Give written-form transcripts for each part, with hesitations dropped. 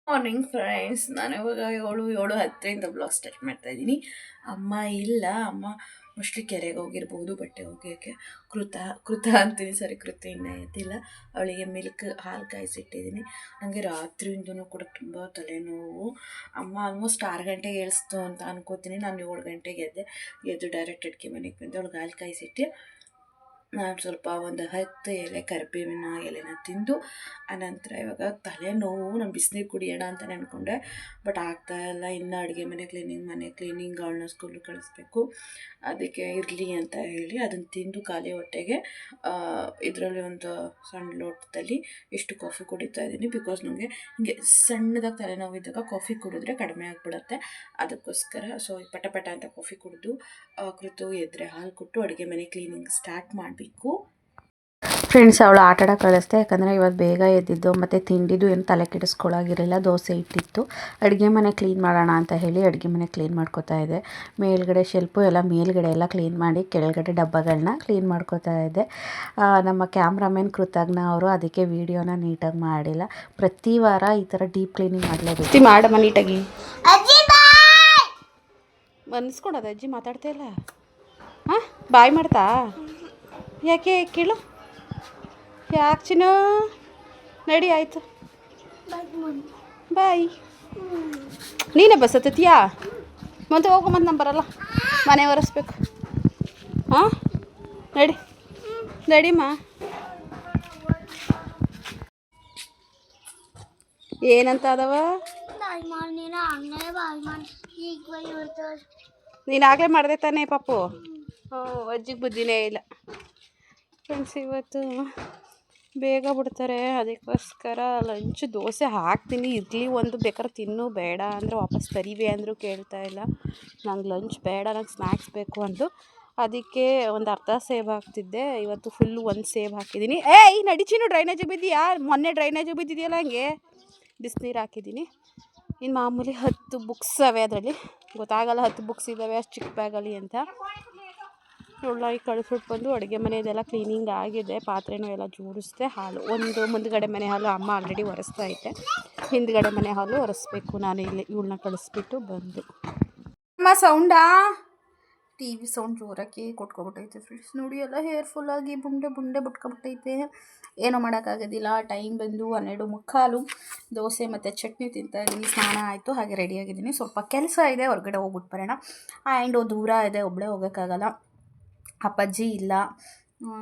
Morning friends, ನಾನು ಇವಾಗ 7:10 blog start ಮಾಡ್ತಾಯಿದ್ದೀನಿ. ಅಮ್ಮ ಇಲ್ಲ, ಅಮ್ಮ ಮೋಸ್ಟ್ಲಿ ಕೆರೆಗೆ ಹೋಗಿರ್ಬೋದು ಬಟ್ಟೆ ಒಗೆಯೋಕ್ಕೆ. ಕೃತ ಅಂತೀನಿ, ಸರಿ, ಕೃತಿ ಇನ್ನೂ ಎದ್ದಿಲ್ಲ. ಅವಳಿಗೆ ಮಿಲ್ಕ್ ಹಾಲು ಕಾಯಿಸಿಟ್ಟಿದ್ದೀನಿ. ನನಗೆ ರಾತ್ರಿಯಿಂದನೂ ಕೂಡ ತುಂಬ ತಲೆನೋವು. ಅಮ್ಮ ಆಲ್ಮೋಸ್ಟ್ 6 ಗಂಟೆಗೆ ಏಳಿಸ್ತು ಅಂತ ಅನ್ಕೋತೀನಿ. ನಾನು 7 ಗಂಟೆಗೆ ಎದ್ದು ಡೈರೆಕ್ಟ್ ಅಡುಗೆ ಮನೆಗೆ ಬಂದು ಅವಳಿಗೆ ಹಾಲು ಕಾಯಿಸಿಟ್ಟು ನಾನು ಸ್ವಲ್ಪ ಒಂದು 10 ಎಲೆ ಕರಿಬೇವಿನ ಎಲೆನ ತಿಂದು ಆನಂತರ ಇವಾಗ ತಲೆನೋವು. ನಾನು ಬಿಸಿನೀರು ಕುಡಿಯೋಣ ಅಂತ ಅಂದ್ಕೊಂಡೆ, ಬಟ್ ಆಗ್ತಾಯಿಲ್ಲ. ಇನ್ನು ಅಡುಗೆ ಮನೆ ಕ್ಲೀನಿಂಗ್ ಅವಳನ್ನ ಸ್ಕೂಲಿಗೆ ಕಳಿಸ್ಬೇಕು. ಅದಕ್ಕೆ ಇರಲಿ ಅಂತ ಹೇಳಿ ಅದನ್ನು ತಿಂದು ಖಾಲಿ ಹೊಟ್ಟೆಗೆ ಇದರಲ್ಲಿ ಒಂದು ಸಣ್ಣ ಲೋಟದಲ್ಲಿ ಇಷ್ಟು ಕಾಫಿ ಕುಡಿತಾ ಇದ್ದೀನಿ. ಬಿಕಾಸ್ ನನಗೆ ಹಿಂಗೆ ಸಣ್ಣದಾಗಿ ತಲೆನೋವಿದ್ದಾಗ ಕಾಫಿ ಕುಡಿದ್ರೆ ಕಡಿಮೆ ಆಗಿಬಿಡುತ್ತೆ. ಅದಕ್ಕೋಸ್ಕರ ಪಟ ಅಂತ ಕಾಫಿ ಕುಡಿದು ಕೃತು ಎದ್ರೆ ಹಾಲು ಕೊಟ್ಟು ಅಡುಗೆ ಮನೆ ಕ್ಲೀನಿಂಗ್ ಸ್ಟಾರ್ಟ್ ಮಾಡಬೇಕು. ಫ್ರೆಂಡ್ಸ್, ಅವಳು ಆಟಾಡ ಕಳಿಸ್ದೆ. ಯಾಕಂದರೆ ಇವತ್ತು ಬೇಗ ಎದ್ದಿದ್ದು ಮತ್ತು ತಿಂಡಿದ್ದು ಏನು ತಲೆ ಕೆಡಿಸ್ಕೊಳ್ಳೋಗಿರಲಿಲ್ಲ. ದೋಸೆ ಇಟ್ಟಿತ್ತು. ಅಡುಗೆ ಮನೆ ಕ್ಲೀನ್ ಮಾಡೋಣ ಅಂತ ಹೇಳಿ ಅಡುಗೆ ಮನೆ ಕ್ಲೀನ್ ಮಾಡ್ಕೋತಾ ಇದ್ದೆ. ಮೇಲ್ಗಡೆ ಶೆಲ್ಫು ಎಲ್ಲ ಮೇಲ್ಗಡೆ ಎಲ್ಲ ಕ್ಲೀನ್ ಮಾಡಿ ಕೆಳಗಡೆ ಡಬ್ಬಗಳನ್ನ ಕ್ಲೀನ್ ಮಾಡ್ಕೋತಾ ಇದ್ದೆ. ನಮ್ಮ ಕ್ಯಾಮ್ರಾಮನ್ ಕೃತಜ್ಞ ಅವರು ಅದಕ್ಕೆ ವೀಡಿಯೋನ ನೀಟಾಗಿ ಮಾಡಿಲ್ಲ. ಪ್ರತಿ ವಾರ ಈ ಥರ ಡೀಪ್ ಕ್ಲೀನಿಂಗ್ ಮಾಡಲೇಬೇಕು. ಮಾಡಮ್ಮ ನೀಟಾಗಿ. ಮನ್ಸ್ಕೊಡೋದು ಅಜ್ಜಿ ಮಾತಾಡ್ತಾ ಇಲ್ಲ. ಹಾಂ, ಬಾಯ್ ಮಾಡ್ತಾ ಯಾಕೆ ಕೇಳು. ಯಾಕೆ ಚಿನ್ನು? ನಡಿ, ಆಯಿತು, ಬಾಯ್. ನೀನೇ ಬಸ್ ಹತ್ತತ್ತೀಯಾ? ಮತ್ತೆ ಹೋಗೋ, ಮತ್ತೆ ನಾನು ಬರಲ್ಲ, ಮನೆ ಒರೆಸ್ಬೇಕು. ಹಾಂ, ನಡಿಮ್ಮ. ಏನಂತ ಅದವ? ನೀನು ಆಗಲೇ ಮಾಡಿದೆ ತಾನೇ ಪಾಪು? ಅಜ್ಜಿಗೆ ಬುದ್ಧಿನೇ ಇಲ್ಲ. ಫ್ರೆಂಡ್ಸ್, ಇವತ್ತು ಬೇಗ ಬಿಡ್ತಾರೆ. ಅದಕ್ಕೋಸ್ಕರ ಲಂಚ್ ದೋಸೆ ಹಾಕ್ತೀನಿ. ಇರಲಿ ಒಂದು, ಬೇಕಾದ್ರೆ ತಿನ್ನು, ಬೇಡ ಅಂದರೆ ವಾಪಸ್ ತರಿವೆ ಅಂದರೂ ಕೇಳ್ತಾ ಇಲ್ಲ. ನಂಗೆ ಲಂಚ್ ಬೇಡ, ನಂಗೆ ಸ್ನ್ಯಾಕ್ಸ್ ಬೇಕು ಅಂದು. ಅದಕ್ಕೆ ಒಂದು ಅರ್ಧ ಸೇಬ್ ಹಾಕ್ತಿದ್ದೆ. ಇವತ್ತು ಫುಲ್ಲು ಒಂದು ಸೇಬ್ ಹಾಕಿದ್ದೀನಿ. ಈ ನಡಿಚಿನು ಡ್ರೈನೇಜಿಗೆ ಬಿದ್ದೀಯಾ? ಮೊನ್ನೆ ಡ್ರೈನೇಜಿಗೆ ಬಿದ್ದಿದೆಯಲ್ಲ, ಹಂಗೆ ಬಿಸಿನೀರು ಹಾಕಿದ್ದೀನಿ. ಇನ್ನು ಮಾಮೂಲಿ 10 ಬುಕ್ಸ್ ಅವೆ. ಅದರಲ್ಲಿ ಗೊತ್ತಾಗಲ್ಲ 10 ಬುಕ್ಸ್ ಇದ್ದಾವೆ ಅಷ್ಟು ಚಿಕ್ಕ ಬ್ಯಾಗಲ್ಲಿ ಅಂತ. ಒಳ್ಳಾಗಿ ಕಳಿಸ್ಬಿಟ್ಟು ಬಂದು ಅಡುಗೆ ಮನೆಯದೆಲ್ಲ ಕ್ಲೀನಿಂಗ್ ಆಗಿದೆ. ಪಾತ್ರೆನೂ ಎಲ್ಲ ಜೋಡಿಸ್ದೆ. ಹಾಲು ಒಂದು ಮುಂದ್ಗಡೆ ಮನೆ ಹಾಲು ಅಮ್ಮ ಆಲ್ರೆಡಿ ಒರೆಸ್ತಾ ಐತೆ. ಹಿಂದ್ಗಡೆ ಮನೆ ಹಾಲು ಒರೆಸ್ಬೇಕು. ನಾನು ಇಲ್ಲಿ ಇವಳನ್ನ ಕಳಿಸ್ಬಿಟ್ಟು ಬಂದು. ಅಮ್ಮ ಸೌಂಡಾ? ಟಿ ವಿ ಸೌಂಡ್ ಜೋರಾಗಿ ಕೊಟ್ಕೊಬಿಟ್ಟೈತೆ ಫ್ರೆಂಡ್ಸ್. ನೋಡಿ, ಎಲ್ಲ ಹೇರ್ಫುಲ್ಲಾಗಿ ಬುಂಡೆ ಬಿಟ್ಕೊಬಿಟ್ಟೈತೆ. ಏನೋ ಮಾಡೋಕ್ಕಾಗೋದಿಲ್ಲ. ಟೈಮ್ ಬಂದು 12:15. ದೋಸೆ ಮತ್ತು ಚಟ್ನಿ ತಿಂತಾಯಿದ್ದೀನಿ. ಸ್ನಾನ ಆಯಿತು, ಹಾಗೆ ರೆಡಿಯಾಗಿದ್ದೀನಿ. ಸ್ವಲ್ಪ ಕೆಲಸ ಇದೆ, ಹೊರಗಡೆ ಹೋಗ್ಬಿಟ್ಟು ಬರೋಣ. ಆ್ಯಂಡ್ ದೂರ ಇದೆ, ಒಬ್ಬಳೇ ಹೋಗೋಕ್ಕಾಗಲ್ಲ. ಅಪ್ಪಾಜಿ ಇಲ್ಲ.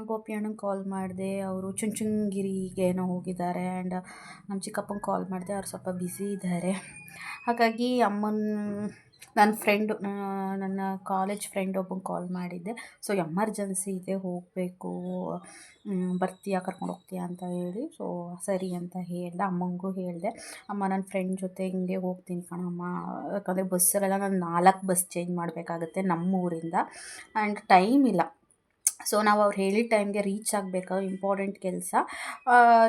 ಗೋಪಿ ಅಣ್ಣಂಗೆ ಕಾಲ್ ಮಾಡಿದೆ, ಅವರು ಚುಂಚನಗಿರಿಗೆ ಏನೋ ಹೋಗಿದ್ದಾರೆ. ಆ್ಯಂಡ್ ನಮ್ಮ ಚಿಕ್ಕಪ್ಪಂಗೆ ಕಾಲ್ ಮಾಡಿದೆ, ಅವ್ರು ಸ್ವಲ್ಪ ಬ್ಯುಸಿ ಇದ್ದಾರೆ. ಹಾಗಾಗಿ ನನ್ನ ಫ್ರೆಂಡು, ನನ್ನ ಕಾಲೇಜ್ ಫ್ರೆಂಡ್ ಒಬ್ಬಂಗೆ ಕಾಲ್ ಮಾಡಿದ್ದೆ. ಸೊ ಎಮರ್ಜೆನ್ಸಿ ಇದೆ, ಹೋಗಬೇಕು, ಬರ್ತೀಯಾ, ಕರ್ಕೊಂಡು ಹೋಗ್ತೀಯಾ ಅಂತ ಹೇಳಿ. ಸೊ ಸರಿ ಅಂತ ಹೇಳ್ದೆ. ಅಮ್ಮಂಗೂ ಹೇಳಿದೆ, ಅಮ್ಮ ನನ್ನ ಫ್ರೆಂಡ್ ಜೊತೆ ಹಿಂಗೆ ಹೋಗ್ತೀನಿ ಕಣಮ್ಮ. ಯಾಕಂದರೆ ಬಸ್ಸಲ್ಲೆಲ್ಲ ನಾನು 4 ಬಸ್ ಚೇಂಜ್ ಮಾಡಬೇಕಾಗುತ್ತೆ ನಮ್ಮೂರಿಂದ. ಆ್ಯಂಡ್ ಟೈಮ್ ಇಲ್ಲ. ಸೊ ನಾವು ಅವ್ರು ಹೇಳಿದ ಟೈಮ್ಗೆ ರೀಚ್ ಆಗಬೇಕು. ಇಂಪಾರ್ಟೆಂಟ್ ಕೆಲಸ.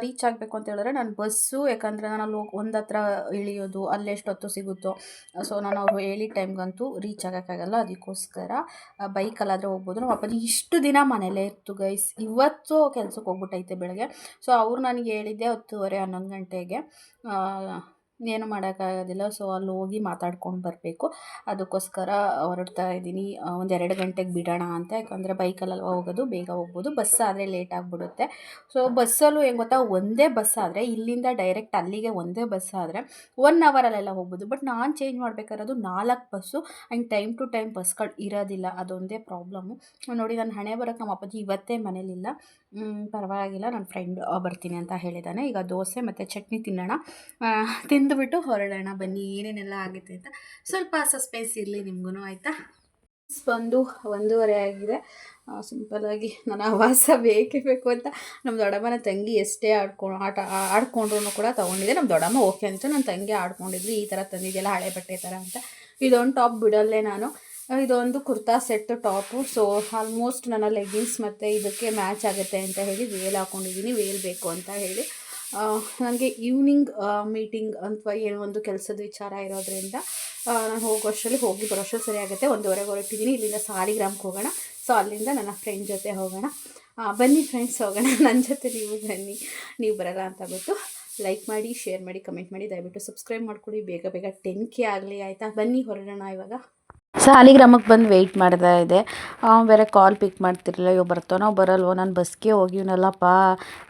ರೀಚ್ ಆಗಬೇಕು ಅಂತ ಹೇಳಿದ್ರೆ ನಾನು ಬಸ್ಸು, ಯಾಕಂದರೆ ನಾನು ಅಲ್ಲಿ ಒಂದು ಹತ್ರ ಇಳಿಯೋದು, ಅಲ್ಲೆಷ್ಟೊತ್ತು ಸಿಗುತ್ತೋ. ಸೊ ನಾನು ಅವ್ರು ಹೇಳಿದ ಟೈಮ್ಗಂತೂ ರೀಚ್ ಆಗೋಕ್ಕಾಗಲ್ಲ. ಅದಕ್ಕೋಸ್ಕರ ಬೈಕಲ್ಲಾದರೆ ಹೋಗ್ಬೋದು. ನಮ್ಮ ಅಪ್ಪಾಜಿ ಇಷ್ಟು ದಿನ ಮನೇಲೇ ಇತ್ತು ಗೈಸ್. ಇವತ್ತು ಕೆಲ್ಸಕ್ಕೆ ಹೋಗ್ಬಿಟ್ಟೈತೆ ಬೆಳಗ್ಗೆ. ಸೊ ಅವ್ರು ನನಗೆ ಹೇಳಿದ್ದೆ 10:30 11 ಗಂಟೆಗೆ. ಏನು ಮಾಡೋಕ್ಕಾಗೋದಿಲ್ಲ. ಸೊ ಅಲ್ಲಿ ಹೋಗಿ ಮಾತಾಡ್ಕೊಂಡು ಬರಬೇಕು. ಅದಕ್ಕೋಸ್ಕರ ಹೊರಡ್ತಾ ಇದ್ದೀನಿ. ಒಂದು 2 ಗಂಟೆಗೆ ಬಿಡೋಣ ಅಂತ. ಯಾಕಂದರೆ ಬೈಕಲ್ಲೆಲ್ಲ ಹೋಗೋದು, ಬೇಗ ಹೋಗ್ಬೋದು. ಬಸ್ ಆದರೆ ಲೇಟ್ ಆಗಿಬಿಡುತ್ತೆ. ಸೊ ಬಸ್ಸಲ್ಲೂ ಏನು ಗೊತ್ತಾ, ಒಂದೇ ಬಸ್ ಆದರೆ ಇಲ್ಲಿಂದ ಡೈರೆಕ್ಟ್ ಅಲ್ಲಿಗೆ ಒಂದೇ ಬಸ್ ಆದರೆ 1 ಅವರಲ್ಲೆಲ್ಲ ಹೋಗ್ಬೋದು. ಬಟ್ ನಾನು ಚೇಂಜ್ ಮಾಡಬೇಕಾಗಿರೋದು 4 bus. And time to time ಬಸ್ಗಳು ಇರೋದಿಲ್ಲ. ಅದೊಂದೇ ಪ್ರಾಬ್ಲಮ್ಮು. ನೋಡಿ, ನನ್ನ ಹಣೆ ಬರೋಕ್ಕೆ ನಮ್ಮ ಅಪ್ಪಾಜಿ ಇವತ್ತೇ ಮನೇಲಿಲ್ಲ. ಪರವಾಗಿಲ್ಲ, ನನ್ನ ಫ್ರೆಂಡ್ ಬರ್ತೀನಿ ಅಂತ ಹೇಳಿದ್ದಾನೆ. ಈಗ ದೋಸೆ ಮತ್ತು ಚಟ್ನಿ ತಿನ್ನೋಣ. ತಿಂದುಬಿಟ್ಟು ಹೊರಡೋಣ ಬನ್ನಿ. ಏನೇನೆಲ್ಲ ಆಗುತ್ತೆ ಅಂತ ಸ್ವಲ್ಪ ಸಸ್ಪೆನ್ಸ್ ಇರಲಿ ನಿಮಗೂ, ಆಯಿತಾ? ಬಂದು 1:30 ಆಗಿದೆ. ಸಿಂಪಲ್ಲಾಗಿ ನನ್ನ ಆವಾಸ ಬೇಕೇ ಬೇಕು ಅಂತ ನಮ್ಮ ದೊಡ್ಡಮ್ಮನ ತಂಗಿ ಎಷ್ಟೇ ಆಡ್ಕೊಂಡ್ರು ಕೂಡ ತೊಗೊಂಡಿದ್ದೆ. ನಮ್ಮ ದೊಡ್ಡಮ್ಮ ಓಕೆ ಅಂತ, ನನ್ನ ತಂಗಿ ಆಡ್ಕೊಂಡಿದ್ಲು, ಈ ಥರ ತಂದಿದ್ದೆಲ್ಲ ಹಳೆ ಬಟ್ಟೆ ಥರ ಅಂತ. ಇದೊಂದು ಟಾಪ್ ಬಿಡಲ್ಲೇ ನಾನು. ಇದೊಂದು kurta set top. So almost ನನ್ನ ಲೆಗ್ಗಿನ್ಸ್ ಮತ್ತು ಇದಕ್ಕೆ ಮ್ಯಾಚ್ ಆಗುತ್ತೆ ಅಂತ ಹೇಳಿ ವೇಲ್ ಹಾಕ್ಕೊಂಡಿದ್ದೀನಿ. ವೇಲ್ ಬೇಕು ಅಂತ ಹೇಳಿ ನನಗೆ ಈವ್ನಿಂಗ್ ಮೀಟಿಂಗ್ ಅಥವಾ ಏನೋ ಒಂದು ಕೆಲಸದ ವಿಚಾರ ಇರೋದ್ರಿಂದ ನಾನು ಹೋಗಿ ಬರೋಷ್ಟರಲ್ಲಿ ಸರಿ ಆಗುತ್ತೆ. 1:30 ಹೊರಟಿದ್ದೀನಿ. ಇಲ್ಲಿಂದ ಸಾಲಿಗ್ರಾಮ್ಗೆ ಹೋಗೋಣ. ಸೊ ಅಲ್ಲಿಂದ ನನ್ನ ಫ್ರೆಂಡ್ ಜೊತೆ ಹೋಗೋಣ. ಬನ್ನಿ ಫ್ರೆಂಡ್ಸ್, ಹೋಗೋಣ. ನನ್ನ ಜೊತೆ ನೀವು ಬನ್ನಿ. ನೀವು ಬರಲ್ಲ ಅಂತ ಗೊತ್ತು. ಲೈಕ್ ಮಾಡಿ, ಶೇರ್ ಮಾಡಿ, ಕಮೆಂಟ್ ಮಾಡಿ, ದಯವಿಟ್ಟು ಸಬ್ಸ್ಕ್ರೈಬ್ ಮಾಡ್ಕೊಳ್ಳಿ. ಬೇಗ ಬೇಗ 10K ಆಗಲಿ ಆಯಿತಾ. ಬನ್ನಿ ಹೊರಡೋಣ ಇವಾಗ. ಸಾಲಿಗ್ರಾಮಕ್ಕೆ ಬಂದು ವೆಯ್ಟ್ ಮಾಡ್ತಾ ಇದೆ. ಬೇರೆ ಕಾಲ್ ಪಿಕ್ ಮಾಡ್ತಿರಲಿಲ್ಲ. ಇವಾಗ ಬರ್ತಾನೋ ಬರಲ್ವೋ, ನಾನು ಬಸ್ಗೆ ಹೋಗಿವ್ನಲ್ಲಪ್ಪ,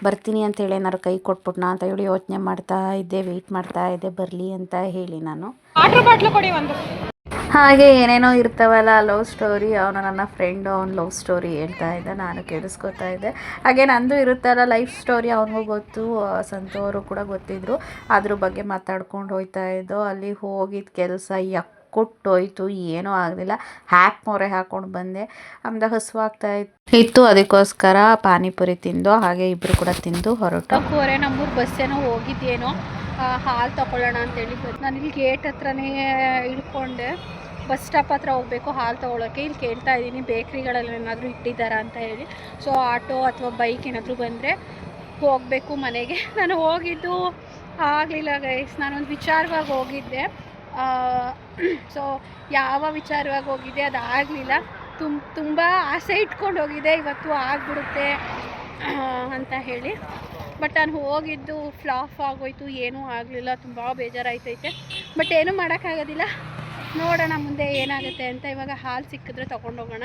ಬರ್ತೀನಿ ಅಂತೇಳಿ ಏನಾರು ಕೈ ಕೊಟ್ಬಿಟ್ನಾ ಅಂತ ಹೇಳಿ ಯೋಚನೆ ಮಾಡ್ತಾ ಇದ್ದೆ, ವೆಯ್ಟ್ ಮಾಡ್ತಾ ಇದ್ದೆ ಬರಲಿ ಅಂತ ಹೇಳಿ. ನಾನು ವಾಟರ್ ಬಾಟ್ಲು ಕೊಡಿ ಒಂದು. ಹಾಗೆ ಏನೇನೋ ಇರ್ತಾವಲ್ಲ ಲವ್ ಸ್ಟೋರಿ, ಅವನು ನನ್ನ ಫ್ರೆಂಡು ಅವ್ನು ಲವ್ ಸ್ಟೋರಿ ಹೇಳ್ತಾ ಇದ್ದ, ನಾನು ಕೇಳಿಸ್ಕೊತಾ ಇದ್ದೆ. ಹಾಗೆ ನಂದು ಇರುತ್ತಲ್ಲ ಲೈಫ್ ಸ್ಟೋರಿ, ಅವನಿಗೂ ಗೊತ್ತು, ಸಂತು ಅವರು ಕೂಡ ಗೊತ್ತಿದ್ರು. ಅದ್ರ ಬಗ್ಗೆ ಮಾತಾಡ್ಕೊಂಡು ಹೋಗ್ತಾ ಇದ್ದೋ. ಅಲ್ಲಿ ಹೋಗಿದ್ದ ಕೆಲಸ ಕೊಟ್ಟೋಯ್ತು, ಏನೂ ಆಗಲಿಲ್ಲ. ಮೊರೆ ಹಾಕ್ಕೊಂಡು ಬಂದೆ. ಆಮೇಲೆ ಹಸುವಾಗ್ತಾ ಇತ್ತು, ಅದಕ್ಕೋಸ್ಕರ ಪಾನಿಪುರಿ ತಿಂದು ಹಾಗೆ ಇಬ್ಬರು ಕೂಡ ತಿಂದು ಹೊರಟು. ನಮ್ಮೂರು ಬಸ್ಸೇನೋ ಹೋಗಿದ್ದೇನೋ, ಹಾಲು ತಗೊಳ್ಳೋಣ ಅಂತೇಳಿ ನಾನು ಇಲ್ಲಿ ಗೇಟ್ ಹತ್ರನೇ ಇಳ್ಕೊಂಡೆ. ಬಸ್ ಸ್ಟಾಪ್ ಹತ್ರ ಹೋಗಬೇಕು ಹಾಲು ತೊಗೊಳೋಕ್ಕೆ. ಇಲ್ಲಿ ಕೇಳ್ತಾ ಇದ್ದೀನಿ ಬೇಕ್ರಿಗಳಲ್ಲಿ ಏನಾದರೂ ಇಟ್ಟಿದ್ದಾರಾ ಅಂತ ಹೇಳಿ. ಸೊ ಆಟೋ ಅಥವಾ ಬೈಕ್ ಏನಾದರೂ ಬಂದರೆ ಹೋಗಬೇಕು ಮನೆಗೆ. ನಾನು ಹೋಗಿದ್ದು ಆಗಲಿಲ್ಲ ಗೈಸ್. ನಾನೊಂದು ವಿಚಾರವಾಗಿ ಹೋಗಿದ್ದೆ. ಸೊ ಯಾವ ವಿಚಾರವಾಗಿ ಹೋಗಿದ್ದೆ ಅದು ಆಗಲಿಲ್ಲ. ತುಂಬ ಆಸೆ ಇಟ್ಕೊಂಡು ಹೋಗಿದ್ದೆ, ಇವತ್ತು ಆಗಿಬಿಡುತ್ತೆ ಅಂತ ಹೇಳಿ. ಬಟ್ ನಾನು ಹೋಗಿದ್ದು ಫ್ಲಾಪ್ ಆಗೋಯ್ತು, ಏನೂ ಆಗಲಿಲ್ಲ. ತುಂಬ ಬೇಜಾರಾಯ್ತೈತೆ. ಬಟ್ ಏನೂ ಮಾಡೋಕ್ಕಾಗೋದಿಲ್ಲ. ನೋಡೋಣ ಮುಂದೆ ಏನಾಗುತ್ತೆ ಅಂತ. ಇವಾಗ ಹಾಲು ಸಿಕ್ಕಿದ್ರೆ ತೊಗೊಂಡೋಗೋಣ.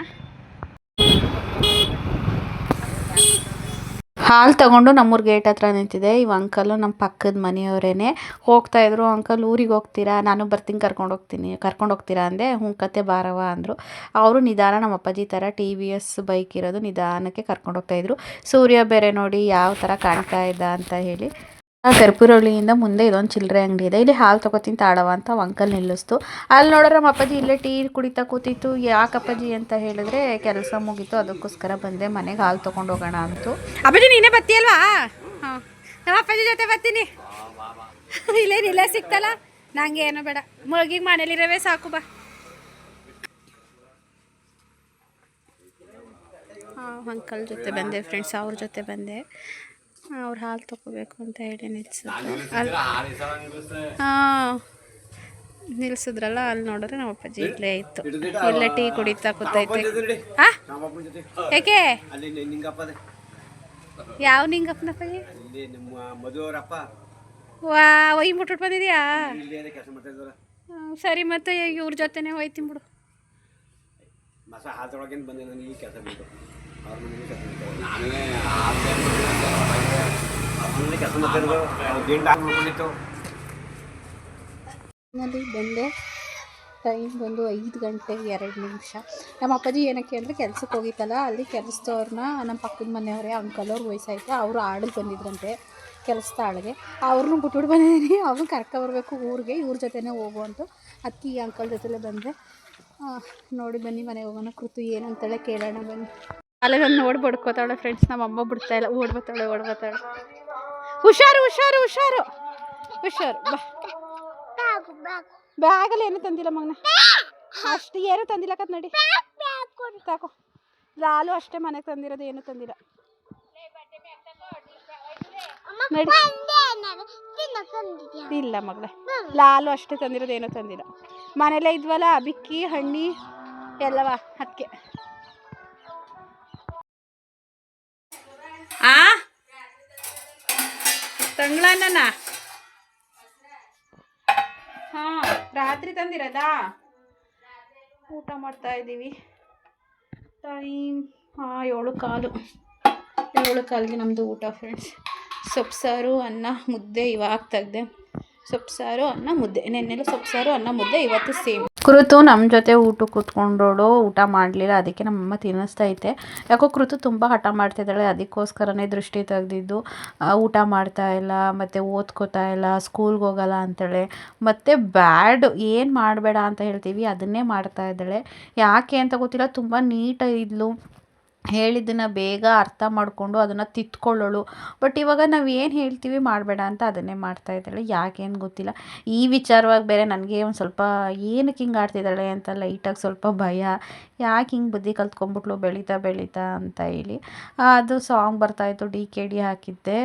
ಹಾಲು ತಗೊಂಡು ನಮ್ಮೂರು ಗೇಟ್ ಹತ್ರ ನಿಂತಿದೆ. ಇವು ಅಂಕಲು ನಮ್ಮ ಪಕ್ಕದ ಮನೆಯವರೇ ಹೋಗ್ತಾಯಿದ್ರು. ಅಂಕಲ್ ಊರಿಗೆ ಹೋಗ್ತೀರಾ, ನಾನು ಬರ್ತೀನಿ ಕರ್ಕೊಂಡು ಹೋಗ್ತೀರಾ ಅಂದೆ. ಹ್ಞೂ ಕತೆ ಬಾರವ ಅಂದರು. ಅವರು ನಿಧಾನ ನಮ್ಮ ಅಪ್ಪಾಜಿ ಥರ TVS ಬೈಕ್ ಇರೋದು, ನಿಧಾನಕ್ಕೆ ಕರ್ಕೊಂಡು ಹೋಗ್ತಾಯಿದ್ರು. ಸೂರ್ಯ ಬೇರೆ ನೋಡಿ ಯಾವ ಥರ ಕಾಣ್ತಾ ಇದ್ದ ಅಂತ ಹೇಳಿ. ಕರ್ಪೂರಹಳ್ಳಿಯಿಂದ ಮುಂದೆ ಇದೊಂದು ಚಿಲ್ಲರೆ ಅಂಗಡಿ ಇದೆ, ಇಲ್ಲಿ ಹಾಲು ತೊಗೋತೀನಿ ತಾಡವ ಅಂತ ಅಂಕಲ್ ನಿಲ್ಲಿಸ್ತು. ಅಲ್ಲಿ ನೋಡಿದ್ರೆ ನಮ್ಮ ಅಪ್ಪಾಜಿ ಇಲ್ಲೇ ಟೀ ಕುಡಿತಾ ಕೂತಿತ್ತು. ಯಾಕಪ್ಪಾಜಿ ಅಂತ ಹೇಳಿದ್ರೆ ಕೆಲಸ ಮುಗೀತು, ಅದಕ್ಕೋಸ್ಕರ ಬಂದೆ ಮನೆಗೆ ಹಾಲು ತೊಗೊಂಡು ಹೋಗೋಣ ಅಂತು. ಅಪ್ಪಾಜಿ ನೀನೇ ಬತ್ತೀಯಲ್ವಾ? ಹಾಂ, ನಮ್ಮ ಅಪ್ಪಾಜಿ ಜೊತೆ ಬರ್ತೀನಿ. ಇಲ್ಲೇ ಸಿಕ್ತಲ್ಲ, ನಂಗೆ ಏನೋ ಬೇಡ, ಮುಳುಗಿಗೆ ಮನೇಲಿರವೇ ಸಾಕು ಬಾ. ಅಂಕಲ್ ಜೊತೆ ಬಂದೆ ಫ್ರೆಂಡ್ಸ್, ಅವ್ರ ಜೊತೆ ಬಂದೆ. ಅವ್ರು ಹಾಲು ತೊಗೋಬೇಕು ಅಂತ ಹೇಳಿ ನಿಲ್ಸಿದ್ರು. ಹಾಂ ನಿಲ್ಸಿದ್ರಲ್ಲ, ಅಲ್ಲಿ ನೋಡಿದ್ರೆ ನಮ್ಮ ಅಪ್ಪಾಜಿ ಇಲ್ಲೇ ಇತ್ತು. ಇಲ್ಲೇ ಟೀ ಕುಡಿತಾ ಕೂತೈತೆ. ಹಾಂ ಯಾಕೆ? ಯಾವ ನಿಂಗಪ್ಪನಪ್ಪಾಜಿ? ವಾ ಒಯ್ ಮುಟ್ಬಿಟ್ಟು ಬಂದಿದ್ಯಾ? ಸರಿ, ಮತ್ತೆ ಇವ್ರ ಜೊತೆನೇ ಹೋಯ್ತೀನಿ ಬಿಡು. ಬಂದೆ. ಟೈಮ್ ಬಂದು 5 ಗಂಟೆ 2 ನಿಮಿಷ. ನಮ್ಮ ಅಪ್ಪಾಜಿ ಏನಕ್ಕೆ ಅಂದರೆ ಕೆಲ್ಸಕ್ಕೆ ಹೋಗಿತ್ತಲ್ಲ, ಅಲ್ಲಿ ಕೆಲಸದವ್ರನ್ನ ನಮ್ಮ ಪಕ್ಕದ ಮನೆಯವರೇ ಅಂಕಲವ್ರು ವಯಸ್ಸಾಯ್ತು, ಅವರು ಆಳಿಗೆ ಬಂದಿದ್ರಂತೆ ಕೆಲಸದ ಆಳಿಗೆ. ಅವ್ರನ್ನೂ ಬಿಟ್ಬಿಟ್ಟು ಬಂದಿದ್ದೀನಿ. ಅವ್ರನ್ನ ಕರ್ಕೊಬರ್ಬೇಕು ಊರಿಗೆ, ಇವ್ರ ಜೊತೆನೇ ಹೋಗುವಂತು. ಅದಕ್ಕೆ ಈ ಅಂಕಲ್ ಜೊತೆಲೇ ಬಂದೆ. ನೋಡಿ ಬನ್ನಿ ಮನೆಗೆ ಹೋಗೋಣ. ಕೃತು ಏನಂತಾಳೆ ಕೇಳೋಣ ಬನ್ನಿ. ಅಲ್ಲಿಗೆ ನೋಡಿ ಬಡ್ಕೋತಾಳೆ ಫ್ರೆಂಡ್ಸ್. ನಮ್ಮ ಅಮ್ಮ ಬಿಡ್ತಾ ಇಲ್ಲ, ಓಡ್ಬತ್ತಾಳೆ. ಹುಷಾರು ಹುಷಾರು ಹುಷಾರು ಹುಷಾರು. ಬ್ಯಾಗಲ್ಲಿ ಏನು ತಂದಿಲ್ಲ ಮಗನ, ಅಷ್ಟು ಏನು ತಂದಿಲ್ಲ ಕತ್ ನೋಡಿ ತಾಕೋ. ಲಾಲು ಅಷ್ಟೇ ಮನೆಗೆ ತಂದಿರೋದು, ಏನು ತಂದಿಲ್ಲ ನೋಡಿ. ಇಲ್ಲ ಮಗಳೇ, ಲಾಲು ಅಷ್ಟೇ ತಂದಿರೋದು, ಏನೂ ತಂದಿಲ್ಲ. ಮನೆಯಲ್ಲೇ ಇದ್ವಲ್ಲ ಬಿಕ್ಕಿ ಹಣ್ಣಿ ಎಲ್ಲವ, ಅದಕ್ಕೆ. ತಂಗ್ಳನ್ನ ಹಾಂ ರಾತ್ರಿ ತಂದಿರೋದಾ? ಊಟ ಮಾಡ್ತಾ ಇದ್ದೀವಿ. ಟೈಮ್ 7:15 ನಮ್ಮದು ಊಟ ಫ್ರೆಂಡ್ಸ್. ಸೊಪ್ಪು ಸಾರು ಅನ್ನ ಮುದ್ದೆ ಇವಾಗ ತೆಗ್ದೆ. ಸೊಪ್ಪು ಸಾರು ಅನ್ನ ಮುದ್ದೆ, ನೆನ್ನೆಲ್ಲ ಸೊಪ್ಪು ಸಾರು ಅನ್ನ ಮುದ್ದೆ, ಇವತ್ತು ಸೇಮ್. ಕೃತು ನಮ್ಮ ಜೊತೆ ಊಟಕ್ಕೆ ಕೂತ್ಕೊಂಡೋಳು, ಊಟ ಮಾಡಲಿಲ್ಲ. ಅದಕ್ಕೆ ನಮ್ಮಮ್ಮ ತಿನ್ನಿಸ್ತೈತೆ. ಯಾಕೋ ಕೃತು ತುಂಬ ಹಠ ಮಾಡ್ತಿದ್ದಾಳೆ, ಅದಕ್ಕೋಸ್ಕರನೇ ದೃಷ್ಟಿ ತೆಗೆದಿದ್ದು. ಊಟ ಮಾಡ್ತಾ ಇಲ್ಲ, ಮತ್ತು ಓದ್ಕೋತಾ ಇಲ್ಲ, ಸ್ಕೂಲ್ಗೆ ಹೋಗಲ್ಲ ಅಂತಾಳೆ. ಮತ್ತು ಬ್ಯಾಡ್ ಏನು ಮಾಡಬೇಡ ಅಂತ ಹೇಳ್ತೀವಿ ಅದನ್ನೇ ಮಾಡ್ತಾ ಇದ್ದಾಳೆ. ಯಾಕೆ ಅಂತ ಗೊತ್ತಿಲ್ಲ. ತುಂಬ ನೀಟಾಗಿ ಇದ್ಲು, ಹೇಳಿದ್ದನ್ನು ಬೇಗ ಅರ್ಥ ಮಾಡಿಕೊಂಡು ಅದನ್ನು ತಿದ್ಕೊಳ್ಳೋಳು. ಬಟ್ ಇವಾಗ ನಾವು ಏನು ಹೇಳ್ತೀವಿ ಮಾಡಬೇಡ ಅಂತ ಅದನ್ನೇ ಮಾಡ್ತಾ ಇದ್ದಾಳೆ. ಯಾಕೇನು ಗೊತ್ತಿಲ್ಲ. ಈ ವಿಚಾರವಾಗಿ ಬೇರೆ ನನಗೆ ಒಂದು ಸ್ವಲ್ಪ ಏನಕ್ಕೆ ಹಿಂಗೆ ಆಡ್ತಿದ್ದಾಳೆ ಅಂತ ಲೈಟಾಗಿ ಸ್ವಲ್ಪ ಭಯ. ಯಾಕೆ ಹಿಂಗೆ ಬುದ್ಧಿ ಕಲ್ತ್ಕೊಂಡ್ಬಿಟ್ಲು ಬೆಳೀತಾ ಅಂತ ಹೇಳಿ. ಅದು ಸಾಂಗ್ ಬರ್ತಾಯಿತ್ತು, DKD ಹಾಕಿದ್ದೆ,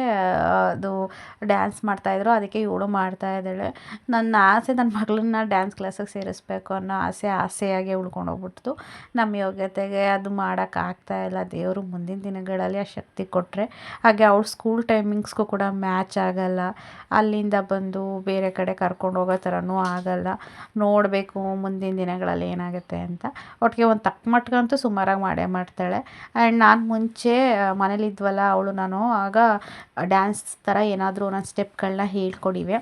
ಅದು ಡ್ಯಾನ್ಸ್ ಮಾಡ್ತಾಯಿದ್ರು. ಅದಕ್ಕೆ ಇವಳು ಮಾಡ್ತಾ ಇದ್ದಾಳೆ. ನನ್ನ ಆಸೆ ನನ್ನ ಮಗಳನ್ನ ಡ್ಯಾನ್ಸ್ ಕ್ಲಾಸಿಗೆ ಸೇರಿಸ್ಬೇಕು ಅನ್ನೋ ಆಸೆಯಾಗೆ ಉಳ್ಕೊಂಡೋಗ್ಬಿಡ್ತು. ನಮ್ಮ ಯೋಗ್ಯತೆಗೆ ಅದು ಮಾಡೋಕ್ಕಾಗ್ತಾಯಿಲ್ಲ. ಇಲ್ಲ, ದೇವರು ಮುಂದಿನ ದಿನಗಳಲ್ಲಿ ಆ ಶಕ್ತಿ ಕೊಟ್ಟರೆ. ಹಾಗೆ ಅವ್ಳ ಸ್ಕೂಲ್ ಟೈಮಿಂಗ್ಸ್ಗೂ ಕೂಡ ಮ್ಯಾಚ್ ಆಗಲ್ಲ, ಅಲ್ಲಿಂದ ಬಂದು ಬೇರೆ ಕಡೆ ಕರ್ಕೊಂಡು ಹೋಗೋ ಥರನೂ ಆಗಲ್ಲ. ನೋಡಬೇಕು ಮುಂದಿನ ದಿನಗಳಲ್ಲಿ ಏನಾಗುತ್ತೆ ಅಂತ. ಒಟ್ಟಿಗೆ ಒಂದು ತಕ್ಕ ಮಟ್ಟಿಗಂತೂ ಸುಮಾರಾಗಿ ಮಾಡೇ ಮಾಡ್ತಾಳೆ. ಆ್ಯಂಡ್ ನಾನು ಮುಂಚೆ ಮನೇಲಿದ್ವಲ್ಲ ನಾನು ಆಗ ಡ್ಯಾನ್ಸ್ ಥರ ಏನಾದರೂ ಒಂದೊಂದು ಸ್ಟೆಪ್ಗಳನ್ನ ಹೇಳ್ಕೊಡಿವೆ.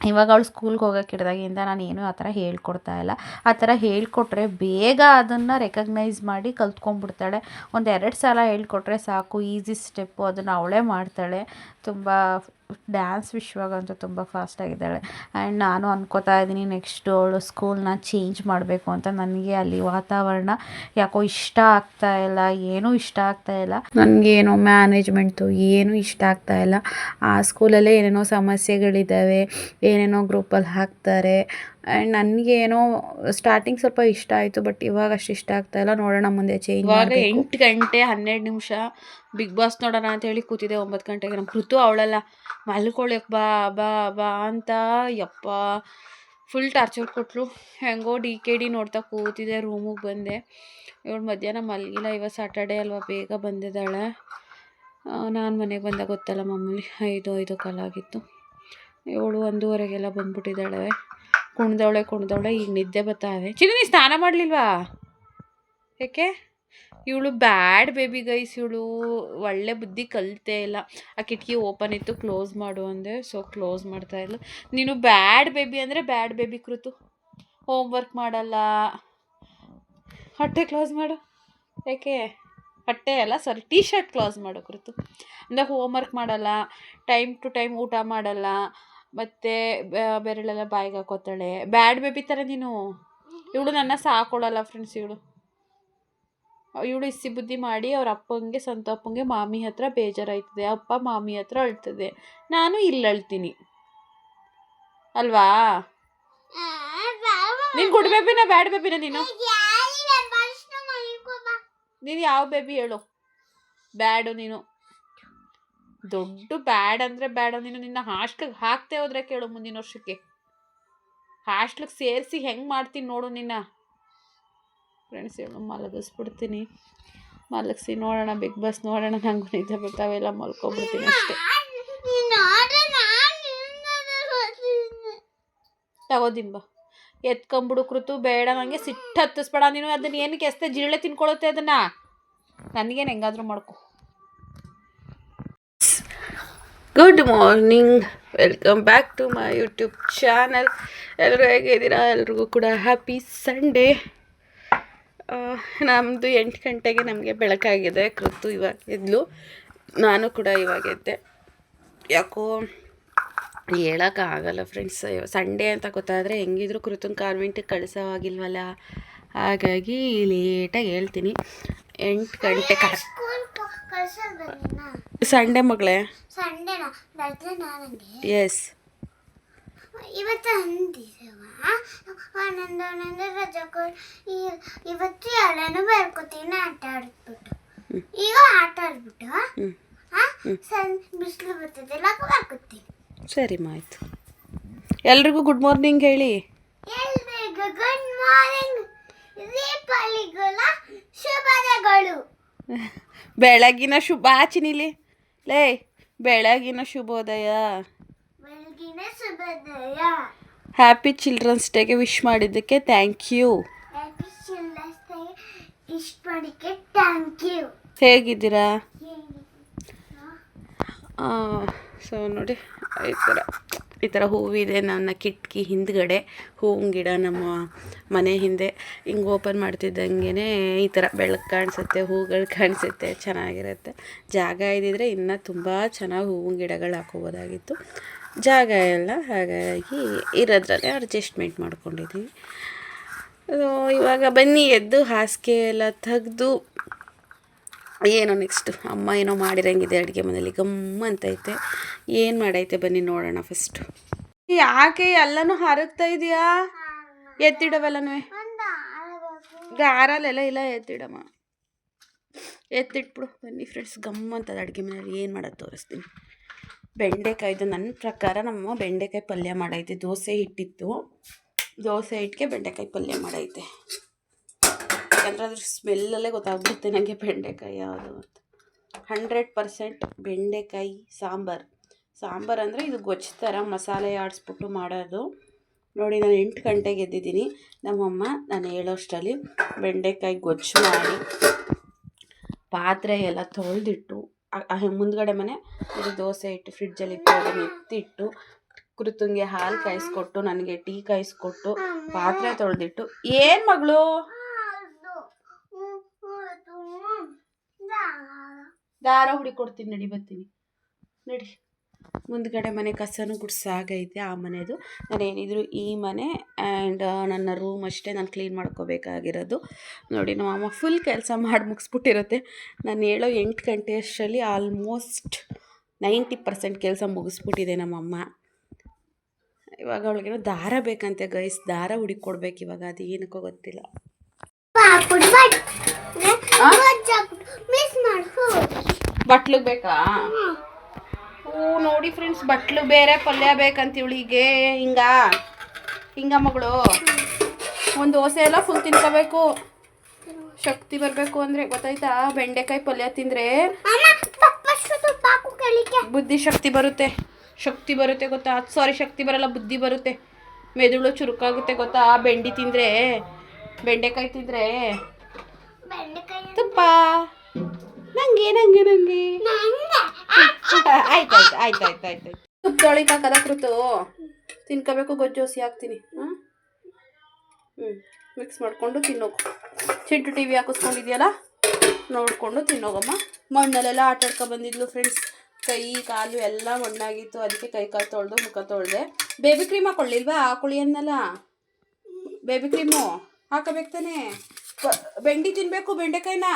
ಇವಾಗ ಅವಳು ಸ್ಕೂಲ್ಗೆ ಹೋಗೋಕೆ ಹಿಡ್ದಾಗಿಂದ ನಾನು ಏನೂ ಆ ಥರ ಹೇಳ್ಕೊಡ್ತಾ ಇಲ್ಲ. ಆ ಥರ ಹೇಳ್ಕೊಟ್ರೆ ಬೇಗ ಅದನ್ನು ರೆಕಗ್ನೈಸ್ ಮಾಡಿ ಕಲ್ತ್ಕೊಂಡ್ಬಿಡ್ತಾಳೆ. 1-2 ಸಲ ಹೇಳ್ಕೊಟ್ರೆ ಸಾಕು, ಈಸಿ ಸ್ಟೆಪ್ಪು, ಅದನ್ನು ಅವಳೇ ಮಾಡ್ತಾಳೆ. ತುಂಬ ಡ್ಯಾನ್ಸ್ ವಿಷಯವಾಗಂತೂ ತುಂಬ ಫಾಸ್ಟಾಗಿದ್ದಾಳೆ. ಆ್ಯಂಡ್ ನಾನು ಅನ್ಕೋತಾ ಇದ್ದೀನಿ ನೆಕ್ಸ್ಟು ಅವಳು ಸ್ಕೂಲ್ನ ಚೇಂಜ್ ಮಾಡಬೇಕು ಅಂತ. ನನಗೆ ಅಲ್ಲಿ ವಾತಾವರಣ ಯಾಕೋ ಇಷ್ಟ ಆಗ್ತಾಯಿಲ್ಲ, ಏನೂ ಇಷ್ಟ ಆಗ್ತಾಯಿಲ್ಲ. ನನಗೇನೋ ಮ್ಯಾನೇಜ್ಮೆಂಟು ಏನೂ ಇಷ್ಟ ಆಗ್ತಾಯಿಲ್ಲ. ಆ ಸ್ಕೂಲಲ್ಲೇ ಏನೇನೋ ಸಮಸ್ಯೆಗಳಿದ್ದಾವೆ, ಏನೇನೋ ಗ್ರೂಪಲ್ಲಿ ಹಾಕ್ತಾರೆ. ಆ್ಯಂಡ್ ನನಗೇನೋ ಸ್ಟಾರ್ಟಿಂಗ್ ಸ್ವಲ್ಪ ಇಷ್ಟ ಆಯಿತು, ಬಟ್ ಇವಾಗ ಅಷ್ಟು ಇಷ್ಟ ಆಗ್ತಾಯಿಲ್ಲ. ನೋಡೋಣ ಮುಂದೆ ಚೇಂಜ್. ಇವಾಗ 8 ಗಂಟೆ 12 ನಿಮಿಷ ಬಿಗ್ ಬಾಸ್ ನೋಡೋಣ ಅಂತ ಹೇಳಿ ಕೂತಿದ್ದೆ. 9 ಗಂಟೆಗೆ ನಮ್ಮ ಕೃತು ಅವಳಲ್ಲ ಮಲ್ಕೊಳ್ಳೋಕೆ ಬಾ ಬಾ ಬಾ ಅಂತ ಯಪ್ಪ ಫುಲ್ ಟಾರ್ಚರ್ ಕೊಟ್ಟರು. ಹೆಂಗೋ DKD ನೋಡ್ತಾ ಕೂತಿದ್ದೆ, ರೂಮಿಗೆ ಬಂದೆ. ಇವಳು ಮಧ್ಯಾಹ್ನ ಮಲಗಿಲ್ಲ. ಇವತ್ತು ಸ್ಯಾಟರ್ಡೇ ಅಲ್ವಾ, ಬೇಗ ಬಂದಿದ್ದಾಳೆ. ನಾನು ಮನೆಗೆ ಬಂದಾಗ ಗೊತ್ತಲ್ಲ ಮಾಮೂಲಿ 5 ಕಾಲಾಗಿತ್ತು. ಇವಳು 1:30ಗೆಲ್ಲ ಬಂದ್ಬಿಟ್ಟಿದ್ದಾಳೆ. ಕುಣ್ದವಳೆ ಈಗ ನಿದ್ದೆ ಬರ್ತಾವೆ. ಚಿನ್ನ ನೀ ಸ್ನಾನ ಮಾಡಲಿಲ್ವಾ? ಯಾಕೆ? ಇವಳು ಬ್ಯಾಡ್ ಬೇಬಿ ಗೈಸ್. ಇವಳು ಒಳ್ಳೆ ಬುದ್ಧಿ ಕಲಿತೇ ಇಲ್ಲ. ಆ ಕಿಟಕಿ ಓಪನ್ ಇತ್ತು, ಕ್ಲೋಸ್ ಮಾಡು ಅಂದೆ, ಸೊ ಕ್ಲೋಸ್ ಮಾಡ್ತಾಯಿಲ್ಲ. ನೀನು ಬ್ಯಾಡ್ ಬೇಬಿ ಅಂದರೆ ಬ್ಯಾಡ್ ಬೇಬಿ ಕೃತು. ಹೋಮ್ವರ್ಕ್ ಮಾಡಲ್ಲ. ಹೊಟ್ಟೆ ಕ್ಲೋಸ್ ಮಾಡು. ಯಾಕೆ? ಹೊಟ್ಟೆ ಅಲ್ಲ, ಸಾರಿ, ಟೀ ಶರ್ಟ್ ಕ್ಲೋಸ್ ಮಾಡು ಕೃತು. ಅಂದರೆ ಹೋಮ್ವರ್ಕ್ ಮಾಡಲ್ಲ, ಟೈಮ್ ಟು ಟೈಮ್ ಊಟ ಮಾಡಲ್ಲ, ಮತ್ತು ಬೆರಳೆಲ್ಲ ಬಾಯಿಗೆ ಹಾಕೋತಾಳೆ. ಬ್ಯಾಡ್ ಬೇಬಿ ಥರ ನೀನು. ಇವಳು ನನ್ನ ಸಾಕೊಳ್ಳಲ್ಲ ಫ್ರೆಂಡ್ಸ್. ಇವಳು ಇಸಿ ಬುದ್ಧಿ ಮಾಡಿ ಅವ್ರ ಅಪ್ಪಂಗೆ, ಸ್ವಂತ ಅಪ್ಪಂಗೆ ಮಾಮಿ ಹತ್ರ ಬೇಜಾರಾಯ್ತದೆ, ಅಪ್ಪ ಮಾಮಿ ಹತ್ರ ಅಳ್ತದೆ. ನಾನು ಇಲ್ಲಿ ಅಳ್ತೀನಿ ಅಲ್ವಾ? ನೀನು ಗುಡ್ ಬೇಬಿನ ಬ್ಯಾಡ್ ಬೇಬಿನ? ನೀನು ಯಾವ ಬೇಬಿ ಹೇಳು? ಬ್ಯಾಡು ನೀನು. ದೊಡ್ಡ ಬ್ಯಾಡ್ ಅಂದರೆ ಬ್ಯಾಡ ನೀನು. ನಿನ್ನ ಹಾಸ್ಟ್ಲಿಗೆ ಹಾಕ್ತೇ ಹೋದ್ರೆ ಕೇಳು, ಮುಂದಿನ ವರ್ಷಕ್ಕೆ ಹಾಸ್ಟ್ಲಿಗೆ ಸೇರಿಸಿ ಹೆಂಗೆ ಮಾಡ್ತೀನಿ ನೋಡು ನಿನ್ನ. ಫ್ರೆಂಡ್ಸ್ ಹೇಳು ಮಲಗಿಸ್ಬಿಡ್ತೀನಿ. ಮಲಗಿಸಿ ನೋಡೋಣ, ಬಿಗ್ ಬಾಸ್ ನೋಡೋಣ. ನಂಗೆ ನಿದ್ದೆ ಬರ್ತಾವೆಲ್ಲ, ಮಲ್ಕೊಬಿಡ್ತೀನಿ ಅಷ್ಟೇ. ತಗೋದಿಂಬ ಎತ್ಕೊಂಬಿಡು ಕೃತು. ಬೇಡ, ನನಗೆ ಸಿಟ್ಟು ಹತ್ತಿಸ್ಬೇಡ ನೀನು. ಅದನ್ನು ಏನಕ್ಕೆ ಎಸ್ತೆ ಜಿರಳೆ ತಿನ್ಕೊಳ್ಳುತ್ತೆ ಅದನ್ನು. ನನಗೇನು ಹೆಂಗಾದರೂ ಮಾಡ್ಕೊ. Good morning, welcome back to my YouTube channel. ಎಲ್ಲರೂ ಹೇಗಿದ್ದೀರಾ? ಎಲ್ರಿಗೂ ಕೂಡ ಹ್ಯಾಪಿ ಸಂಡೇ. ನಮ್ಮದು 8 ಗಂಟೆಗೆ ನಮಗೆ ಬೆಳಕಾಗಿದೆ. ಕೃತು ಇವಾಗ ಎದ್ಲು, ನಾನು ಕೂಡ ಇವಾಗ ಎದ್ದೆ. ಯಾಕೋ ಹೇಳೋಕ್ಕಾಗಲ್ಲ ಫ್ರೆಂಡ್ಸ್. ಸಂಡೇ ಅಂತ ಗೊತ್ತಾದರೆ ಹೆಂಗಿದ್ರು ಕೃತನ ಕಾನ್ವೆಂಟಿಗೆ ಕಳಿಸೋವಾಗಿಲ್ವಲ್ಲ, ಹಾಗಾಗಿ ಲೇಟಾಗಿ ಹೇಳ್ತೀನಿ. 8 ಗಂಟೆ ಸಂಡೇ ಮಗಳೇ. ಎಸ್, ಇವತ್ತು ಒಂದೊಂದು ರಜೆ ಇವತ್ತು ಎಲ್ಲನೂ ಬರ್ಕೋತೀನಿ ಆಟ ಆಡ್ಬಿಟ್ಟು. ಈಗ ಆಟ ಆಡ್ಬಿಟ್ಟು ಬಿಸಿಲು ಬರ್ತದೆಲ್ಲ ಬರ್ಕೋತೀನಿ. ಸರಿ ಆಯಿತು. ಎಲ್ರಿಗೂ ಗುಡ್ ಮಾರ್ನಿಂಗ್ ಹೇಳಿ. ಎಲ್ರಿಗೂ ಗುಡ್ ಮಾರ್ನಿಂಗ್. ದೀಪಾವಳಿಗಳ ಶುಭೋದಯಗಳು. ಬೆಳಗಿನ ಶುಭ ಚಿನಿಲಿ ಲೇ, ಬೆಳಗಿನ ಶುಭೋದಯ. ಬೆಳಗಿನ ಶುಭೋದಯ. ಹ್ಯಾಪಿ ಚಿಲ್ಡ್ರನ್ಸ್ ಡೇಗೆ ವಿಶ್ ಮಾಡಿದ್ದಕ್ಕೆ thank you. Happy children's day wish ಮಾಡಿದ್ದಕ್ಕೆ ಥ್ಯಾಂಕ್ ಯು. ಹೇಗಿದ್ದೀರಾ? ಸೊ ನೋಡಿ, ಈ ಥರ ಹೂವಿದೆ ನನ್ನ ಕಿಟಕಿ ಹಿಂದ್ಗಡೆ. ಹೂವಿನ ಗಿಡ ನಮ್ಮ ಮನೆ ಹಿಂದೆ. ಹಿಂಗೆ ಓಪನ್ ಮಾಡ್ತಿದ್ದಂಗೆ ಈ ಥರ ಬೆಳಕು ಕಾಣಿಸುತ್ತೆ, ಹೂಗಳು ಕಾಣಿಸುತ್ತೆ, ಚೆನ್ನಾಗಿರುತ್ತೆ. ಜಾಗ ಇದ್ದಿದ್ರೆ ಇನ್ನೂ ತುಂಬ ಚೆನ್ನಾಗಿ ಹೂವಿನ ಗಿಡಗಳು ಹಾಕೋಬೋದಾಗಿತ್ತು. ಜಾಗ ಎಲ್ಲ, ಹಾಗಾಗಿ ಇರೋದ್ರಲ್ಲೇ ಅಡ್ಜಸ್ಟ್ಮೆಂಟ್ ಮಾಡ್ಕೊಂಡಿದ್ದೀವಿ. ಇವಾಗ ಬನ್ನಿ ಎದ್ದು ಹಾಸಿಗೆ ಎಲ್ಲ ತೆಗೆದು ಏನೋ ನೆಕ್ಸ್ಟು ಅಮ್ಮ ಏನೋ ಮಾಡಿರಂಗಿದೆ ಅಡುಗೆ ಮನೇಲಿ, ಗಮ್ಮಂತೈತೆ. ಏನು ಮಾಡೈತೆ ಬನ್ನಿ ನೋಡೋಣ ಫಸ್ಟು. ಯಾಕೆ ಎಲ್ಲನೂ ಹರಗ್ತಾ ಇದೆಯಾ? ಎತ್ತಿಡವೆಲ್ಲನೂ ಗಾರಲ್ಲೆಲ್ಲ ಇಲ್ಲ, ಎತ್ತಿಡಮ್ಮ, ಎತ್ತಿಟ್ಬಿಡು. ಬನ್ನಿ ಫ್ರೆಂಡ್ಸ್, ಗಮ್ಮಂತದ ಅಡುಗೆ ಮನೇಲಿ ಏನು ಮಾಡೋದು ತೋರಿಸ್ತೀನಿ. ಬೆಂಡೆಕಾಯ್ದು ನನ್ನ ಪ್ರಕಾರ ನಮ್ಮಮ್ಮ ಬೆಂಡೆಕಾಯಿ ಪಲ್ಯ ಮಾಡೈತೆ. ದೋಸೆ ಹಿಟ್ಟಿತ್ತು, ದೋಸೆ ಹಿಟ್ಟಿಗೆ ಬೆಂಡೆಕಾಯಿ ಪಲ್ಯ ಮಾಡೈತೆ. ಯಾಕಂದರೆ ಅದ್ರ ಸ್ಮೆಲ್ಲಲ್ಲೇ ಗೊತ್ತಾಗ್ಬಿಡುತ್ತೆ ನನಗೆ ಬೆಂಡೆಕಾಯಿ ಯಾವುದು ಅಂತ. 100% ಬೆಂಡೆಕಾಯಿ ಸಾಂಬಾರು ಅಂದರೆ ಇದು ಗೊಜ್ಜು ಥರ ಮಸಾಲೆ ಆಡಿಸ್ಬಿಟ್ಟು ಮಾಡೋದು. ನೋಡಿ ನಾನು 8 ಗಂಟೆಗೆ ಎದ್ದಿದ್ದೀನಿ. ನಮ್ಮಮ್ಮ ನಾನು ಹೇಳೋಷ್ಟರಲ್ಲಿ ಬೆಂಡೆಕಾಯಿ ಗೊಜ್ಜು ಮಾಡಿ ಪಾತ್ರೆ ಎಲ್ಲ ತೊಳೆದಿಟ್ಟು ಮುಂದ್ಗಡೆ ಮನೆ ಇದು ದೋಸೆ ಇಟ್ಟು ಫ್ರಿಡ್ಜಲ್ಲಿ ಇಟ್ಟು ಅದನ್ನು ಎತ್ತಿಟ್ಟು ಕೃತಂಗೆ ಹಾಲು ಕಾಯಿಸ್ಕೊಟ್ಟು ನನಗೆ ಟೀ ಕಾಯಿಸ್ಕೊಟ್ಟು ಪಾತ್ರೆ ತೊಳೆದಿಟ್ಟು ಏನು ಮಗಳು ದಾರ ಹುಡಿಕೊಡ್ತೀನಿ ನಡಿ ಬರ್ತೀನಿ ನಡಿ. ಮುಂದ್ಗಡೆ ಮನೆ ಕಸನೂ ಗುಡ್ಸಾಗೈತೆ ಆ ಮನೆದು. ನಾನೇನಿದ್ರು ಈ ಮನೆ ಆ್ಯಂಡ್ ನನ್ನ ರೂಮ್ ಅಷ್ಟೇ ನಾನು ಕ್ಲೀನ್ ಮಾಡ್ಕೋಬೇಕಾಗಿರೋದು. ನೋಡಿ ನಮ್ಮಮ್ಮ ಫುಲ್ ಕೆಲಸ ಮಾಡಿ ಮುಗಿಸ್ಬಿಟ್ಟಿರುತ್ತೆ. ನಾನು ಹೇಳೋ 8 ಗಂಟೆ ಅಷ್ಟರಲ್ಲಿ ಆಲ್ಮೋಸ್ಟ್ 90% ಕೆಲಸ ಮುಗಿಸ್ಬಿಟ್ಟಿದೆ ನಮ್ಮಮ್ಮ. ಇವಾಗ ಅವಳಿಗೇನೋ ದಾರ ಬೇಕಂತೆ ಗೈಸ್, ದಾರ ಹುಡುಕೊಡ್ಬೇಕು ಇವಾಗ, ಅದು ಏನಕ್ಕೋ ಗೊತ್ತಿಲ್ಲ. ಬಟ್ಲಿಗೆ ಬೇಕಾ? ನೋಡಿ ಫ್ರೆಂಡ್ಸ್, ಬಟ್ಲು ಬೇರೆ ಪಲ್ಯ ಬೇಕಂತ ಇವಳಿಗೆ. ಹಿಂಗ ಮಗಳು ಒಂದು ದೋಸೆ ಎಲ್ಲ ಫುಲ್ ತಿನ್ಕೋಬೇಕು, ಶಕ್ತಿ ಬರಬೇಕು ಅಂದರೆ ಗೊತ್ತಾಯ್ತಾ? ಬೆಂಡೆಕಾಯಿ ಪಲ್ಯ ತಿಂದರೆ ಬುದ್ಧಿ ಶಕ್ತಿ ಬರುತ್ತೆ ಗೊತ್ತಾ? ಸಾರಿ, ಶಕ್ತಿ ಬರಲ್ಲ, ಬುದ್ಧಿ ಬರುತ್ತೆ, ಮೆದುಳು ಚುರುಕಾಗುತ್ತೆ ಗೊತ್ತಾ? ಬೆಂಡೆಕಾಯಿ ತಿಂದರೆ ತುಪ್ಪ ನಂಗೆ ಆಯ್ತು ತುಪ್ಪ ತೊಳಿಕಾಕದ ಕೃತು ತಿನ್ಕೋಬೇಕು. ಗೊಜ್ಜು ಹಸಿ ಹಾಕ್ತೀನಿ. ಮಿಕ್ಸ್ ಮಾಡಿಕೊಂಡು ತಿನ್ನೋಗು. ಚಿಂಟು ಟಿ ವಿ ಹಾಕಿಸ್ಕೊಂಡಿದ್ಯಲ್ಲ, ನೋಡಿಕೊಂಡು ತಿನ್ನೋಗಮ್ಮ. ಮಣ್ಣಲ್ಲೆಲ್ಲ ಆಟಾಡ್ಕೊ ಬಂದಿದ್ಲು ಫ್ರೆಂಡ್ಸ್, ಕೈ ಕಾಲು ಎಲ್ಲ ಮಣ್ಣಾಗಿತ್ತು. ಅದಕ್ಕೆ ಕೈ ಕಾಲು ತೊಳೆದು ಮುಖ ತೊಳೆದೆ. Baby cream ಹಾಕೊಳ್ಳಿಲ್ವಾ? ಹಾಕೊಳ್ಳಿ ಅನ್ನಲ್ಲ, ಬೇಬಿ ಕ್ರೀಮು ಹಾಕಬೇಕು ತಾನೆ. ಬೆಂಡಿ ತಿನ್ನಬೇಕು, ಬೆಂಡೆಕಾಯಿನ.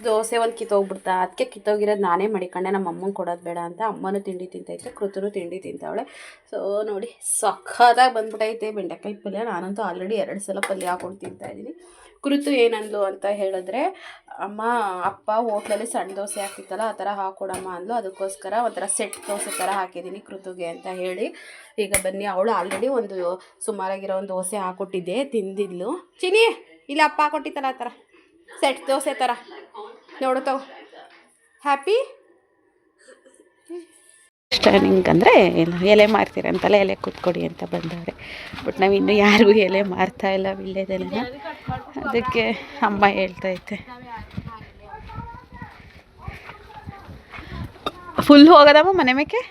ದೋಸೆ ಒಂದು ಕಿತ್ತೋಗ್ಬಿಡ್ತಾ, ಅದಕ್ಕೆ ಕಿತ್ತೋಗಿರೋದು ನಾನೇ ಮಾಡಿಕೊಂಡೆ. ನಮ್ಮ ಅಮ್ಮಂಗೆ ಕೊಡೋದು ಬೇಡ ಅಂತ. ಅಮ್ಮನೂ ತಿಂಡಿ ತಿಂತೈತೆ, ಕೃತನು ತಿಂಡಿ ತಿಂತಾವಳೆ. ಸೊ ನೋಡಿ ಸಖತ್ತಾಗಿ ಬಂದ್ಬಿಟ್ಟೈತೆ ಬೆಂಡೆಕಾಯಿ ಪಲ್ಯ. ನಾನಂತೂ ಆಲ್ರೆಡಿ 2 ಸಲ ಪಲ್ಯ ಹಾಕೊಂಡು ತಿಂತಾಯಿದ್ದೀನಿ. ಕೃತು ಏನಂದ್ಲು ಅಂತ ಹೇಳಿದ್ರೆ, ಅಪ್ಪ ಹೋಟ್ಲಲ್ಲಿ ಸಣ್ಣ ದೋಸೆ ಹಾಕಿತ್ತಲ್ಲ, ಆ ಥರ ಹಾಕ್ಕೊಡಮ್ಮ ಅಂದ್ಲು. ಅದಕ್ಕೋಸ್ಕರ ಒಂಥರ ಸೆಟ್ ದೋಸೆ ಥರ ಹಾಕಿದ್ದೀನಿ ಕೃತುಗೆ ಅಂತ ಹೇಳಿ. ಈಗ ಬನ್ನಿ, ಅವಳು ಆಲ್ರೆಡಿ ಒಂದು ಸುಮಾರಾಗಿರೋ ಒಂದು ದೋಸೆ ಹಾಕ್ಕೊಟ್ಟಿದ್ದೆ, ತಿಂದಿದ್ಲು. ಚಿನಿ ಇಲ್ಲ, ಅಪ್ಪ ಹಾಕ್ಕೊಟ್ಟಿತ್ತಲ್ಲ ಆ ಥರ ಸೆಟ್ ದೋಸೆ ಥರ ನೋಡುತ್ತವ. ಹ್ಯಾಪಿ ಸ್ಟರ್ನಿಂಗ್ ಅಂದರೆ ಎಲೆ ಮಾರ್ತೀರಂತಲ್ಲ, ಎಲೆ ಕೂತ್ಕೊಡಿ ಅಂತ ಬಂದವ್ರೆ. ಬಟ್ ನಾವು ಇನ್ನೂ ಯಾರಿಗೂ ಎಲೆ ಮಾರ್ತಾ ಇಲ್ಲ ವಿಳ್ಯದೆಲೆನ. ಅದಕ್ಕೆ ಅಮ್ಮ ಹೇಳ್ತೈತೆ ಫುಲ್ ಹೋಗೋದಮ್ಮ ಮನೆ ಮೇಕೆ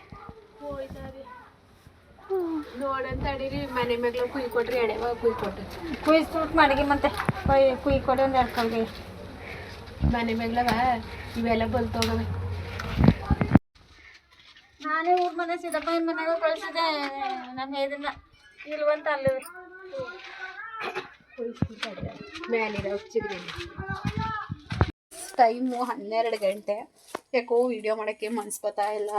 ನೋಡಂತ ಅಡೀರಿ. ಮನೆ ಮೇಗ್ಲ ಕುಯ್ ಕೊಟ್ರಿ, ಎಡೆವಾಗ ಕುಯ್ ಕೊಟ್ರಿ, ಕುಯ್ಸ್ಬಿಟ್ಟು ಮಡಗಿ ಮತ್ತೆ ಕುಯ್ ಕೊಡಿ ಒಂದು ಎಡ್ಕೊಂಡ್ರಿ. ಮನೆ ಮೇಗ್ಲವ ಇವೆಲ್ಲ ಬಲ್ತೋಗವೆ. ನಾನೇ ಊರ್ ಮನೆ ಸಿದ್ದಪ್ಪನ ಮನೆಗೆ ಕಳ್ಸಿದೆ, ನಮ್ಮ ಹೇದಿಲ್ಲ ಇಲ್ವಂತ ಅಲ್ಲಿ ಮೇಲಿರೋ ಚಿಗ್ರಿ. ಟೈಮು 12 ಗಂಟೆ. ಯಾಕೋ ವೀಡಿಯೋ ಮಾಡೋಕ್ಕೆ ಮನ್ಸು ಬರ್ತಾ ಇಲ್ಲ.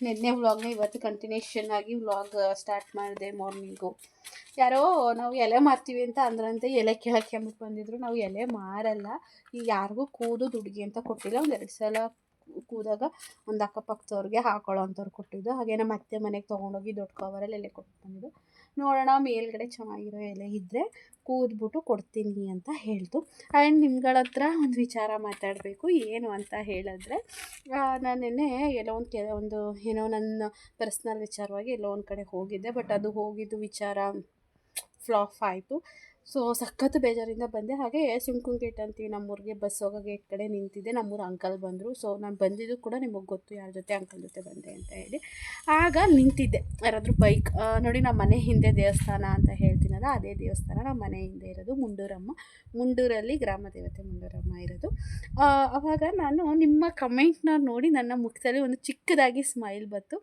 ನಿನ್ನೆ ವ್ಲಾಗ್ನ ಇವತ್ತು ಕಂಟಿನ್ಯೂಷನ್ ಆಗಿ ವ್ಲಾಗ್ ಸ್ಟಾರ್ಟ್ ಮಾಡಿದೆ ಮಾರ್ನಿಂಗು. ಯಾರೋ ನಾವು ಎಲೆ ಮಾರ್ತೀವಿ ಅಂತ ಅಂದ್ರಂತೆ, ಎಲೆ ಕೇಳೋಕ್ಕೆ ಅಂದ್ಬಿಟ್ಟು ಬಂದಿದ್ರು. ನಾವು ಎಲೆ ಮಾರಲ್ಲ, ಈಗ ಯಾರಿಗೂ ಕೂದು ದುಡ್ಡಿಗೆ ಅಂತ ಕೊಟ್ಟಿಲ್ಲ. 1-2 ಸಲ ಕೂದಾಗ ಒಂದು ಅಕ್ಕಪಕ್ಕದವ್ರಿಗೆ ಹಾಕೊಳ್ಳೋ ಅಂಥವ್ರು ಕೊಟ್ಟಿದ್ದು. ಹಾಗೆ ನಮ್ಮ ಅತ್ತೆ ಮನೆಗೆ ತೊಗೊಂಡೋಗಿ ದೊಡ್ಡ ಕವರಲ್ಲಿ ಎಲೆ ಕೊಟ್ಟು ಬಂದಿದ್ದು. ನೋಡೋಣ ಮೇಲ್ಗಡೆ ಚೆನ್ನಾಗಿರೋ ಎಲೆ ಇದ್ದರೆ ಕೂದ್ಬಿಟ್ಟು ಕೊಡ್ತೀನಿ ಅಂತ ಹೇಳ್ತು. ಆ್ಯಂಡ್ ನಿಮ್ಗಳ ಹತ್ರ ಒಂದು ವಿಚಾರ ಮಾತಾಡಬೇಕು. ಏನು ಅಂತ ಹೇಳಿದ್ರೆ, ನಾನು ನಿನ್ನೆ ಎಲ್ಲೋ ಒಂದು ಏನೋ ನನ್ನ ಪರ್ಸ್ನಲ್ ವಿಚಾರವಾಗಿ ಎಲ್ಲೋ ಒಂದು ಕಡೆ ಹೋಗಿದ್ದೆ. ಬಟ್ ಅದು ಹೋಗಿದ್ದು ವಿಚಾರ ಫ್ಲಾಪ್ ಆಯಿತು. ಸೊ ಸಖತ್ತು ಬೇಜಾರಿಂದ ಬಂದೆ. ಹಾಗೆ ಸುಂಕುನ್ ಗೇಟ್ ಅಂತೀವಿ ನಮ್ಮೂರಿಗೆ, ಬಸ್ ಹೋಗೋ ಗೇಟ್ ಕಡೆ ನಿಂತಿದ್ದೆ. ನಮ್ಮೂರು ಅಂಕಲ್ ಬಂದರು. ಸೊ ನಾನು ಬಂದಿದ್ದು ಕೂಡ ನಿಮಗೆ ಗೊತ್ತು, ಯಾರ ಜೊತೆ ಅಂಕಲ್ ಜೊತೆ ಬಂದೆ ಅಂತ ಹೇಳಿ. ಆಗ ನಿಂತಿದ್ದೆ, ಯಾರಾದರೂ ಬೈಕ್ ನೋಡಿ. ನಮ್ಮ ಮನೆ ಹಿಂದೆ ದೇವಸ್ಥಾನ ಅಂತ ಹೇಳ್ತೀನಲ್ಲ, ಅದೇ ದೇವಸ್ಥಾನ ನಮ್ಮ ಮನೆ ಹಿಂದೆ ಇರೋದು. ಮುಂಡೂರಲ್ಲಿ ಗ್ರಾಮ ದೇವತೆ ಮುಂಡೂರಮ್ಮ ಇರೋದು. ಆವಾಗ ನಾನು ನಿಮ್ಮ ಕಮೆಂಟ್ನ ನೋಡಿ ನನ್ನ ಮುಖದಲ್ಲಿ ಒಂದು ಚಿಕ್ಕದಾಗಿ ಸ್ಮೈಲ್ ಬಂತು.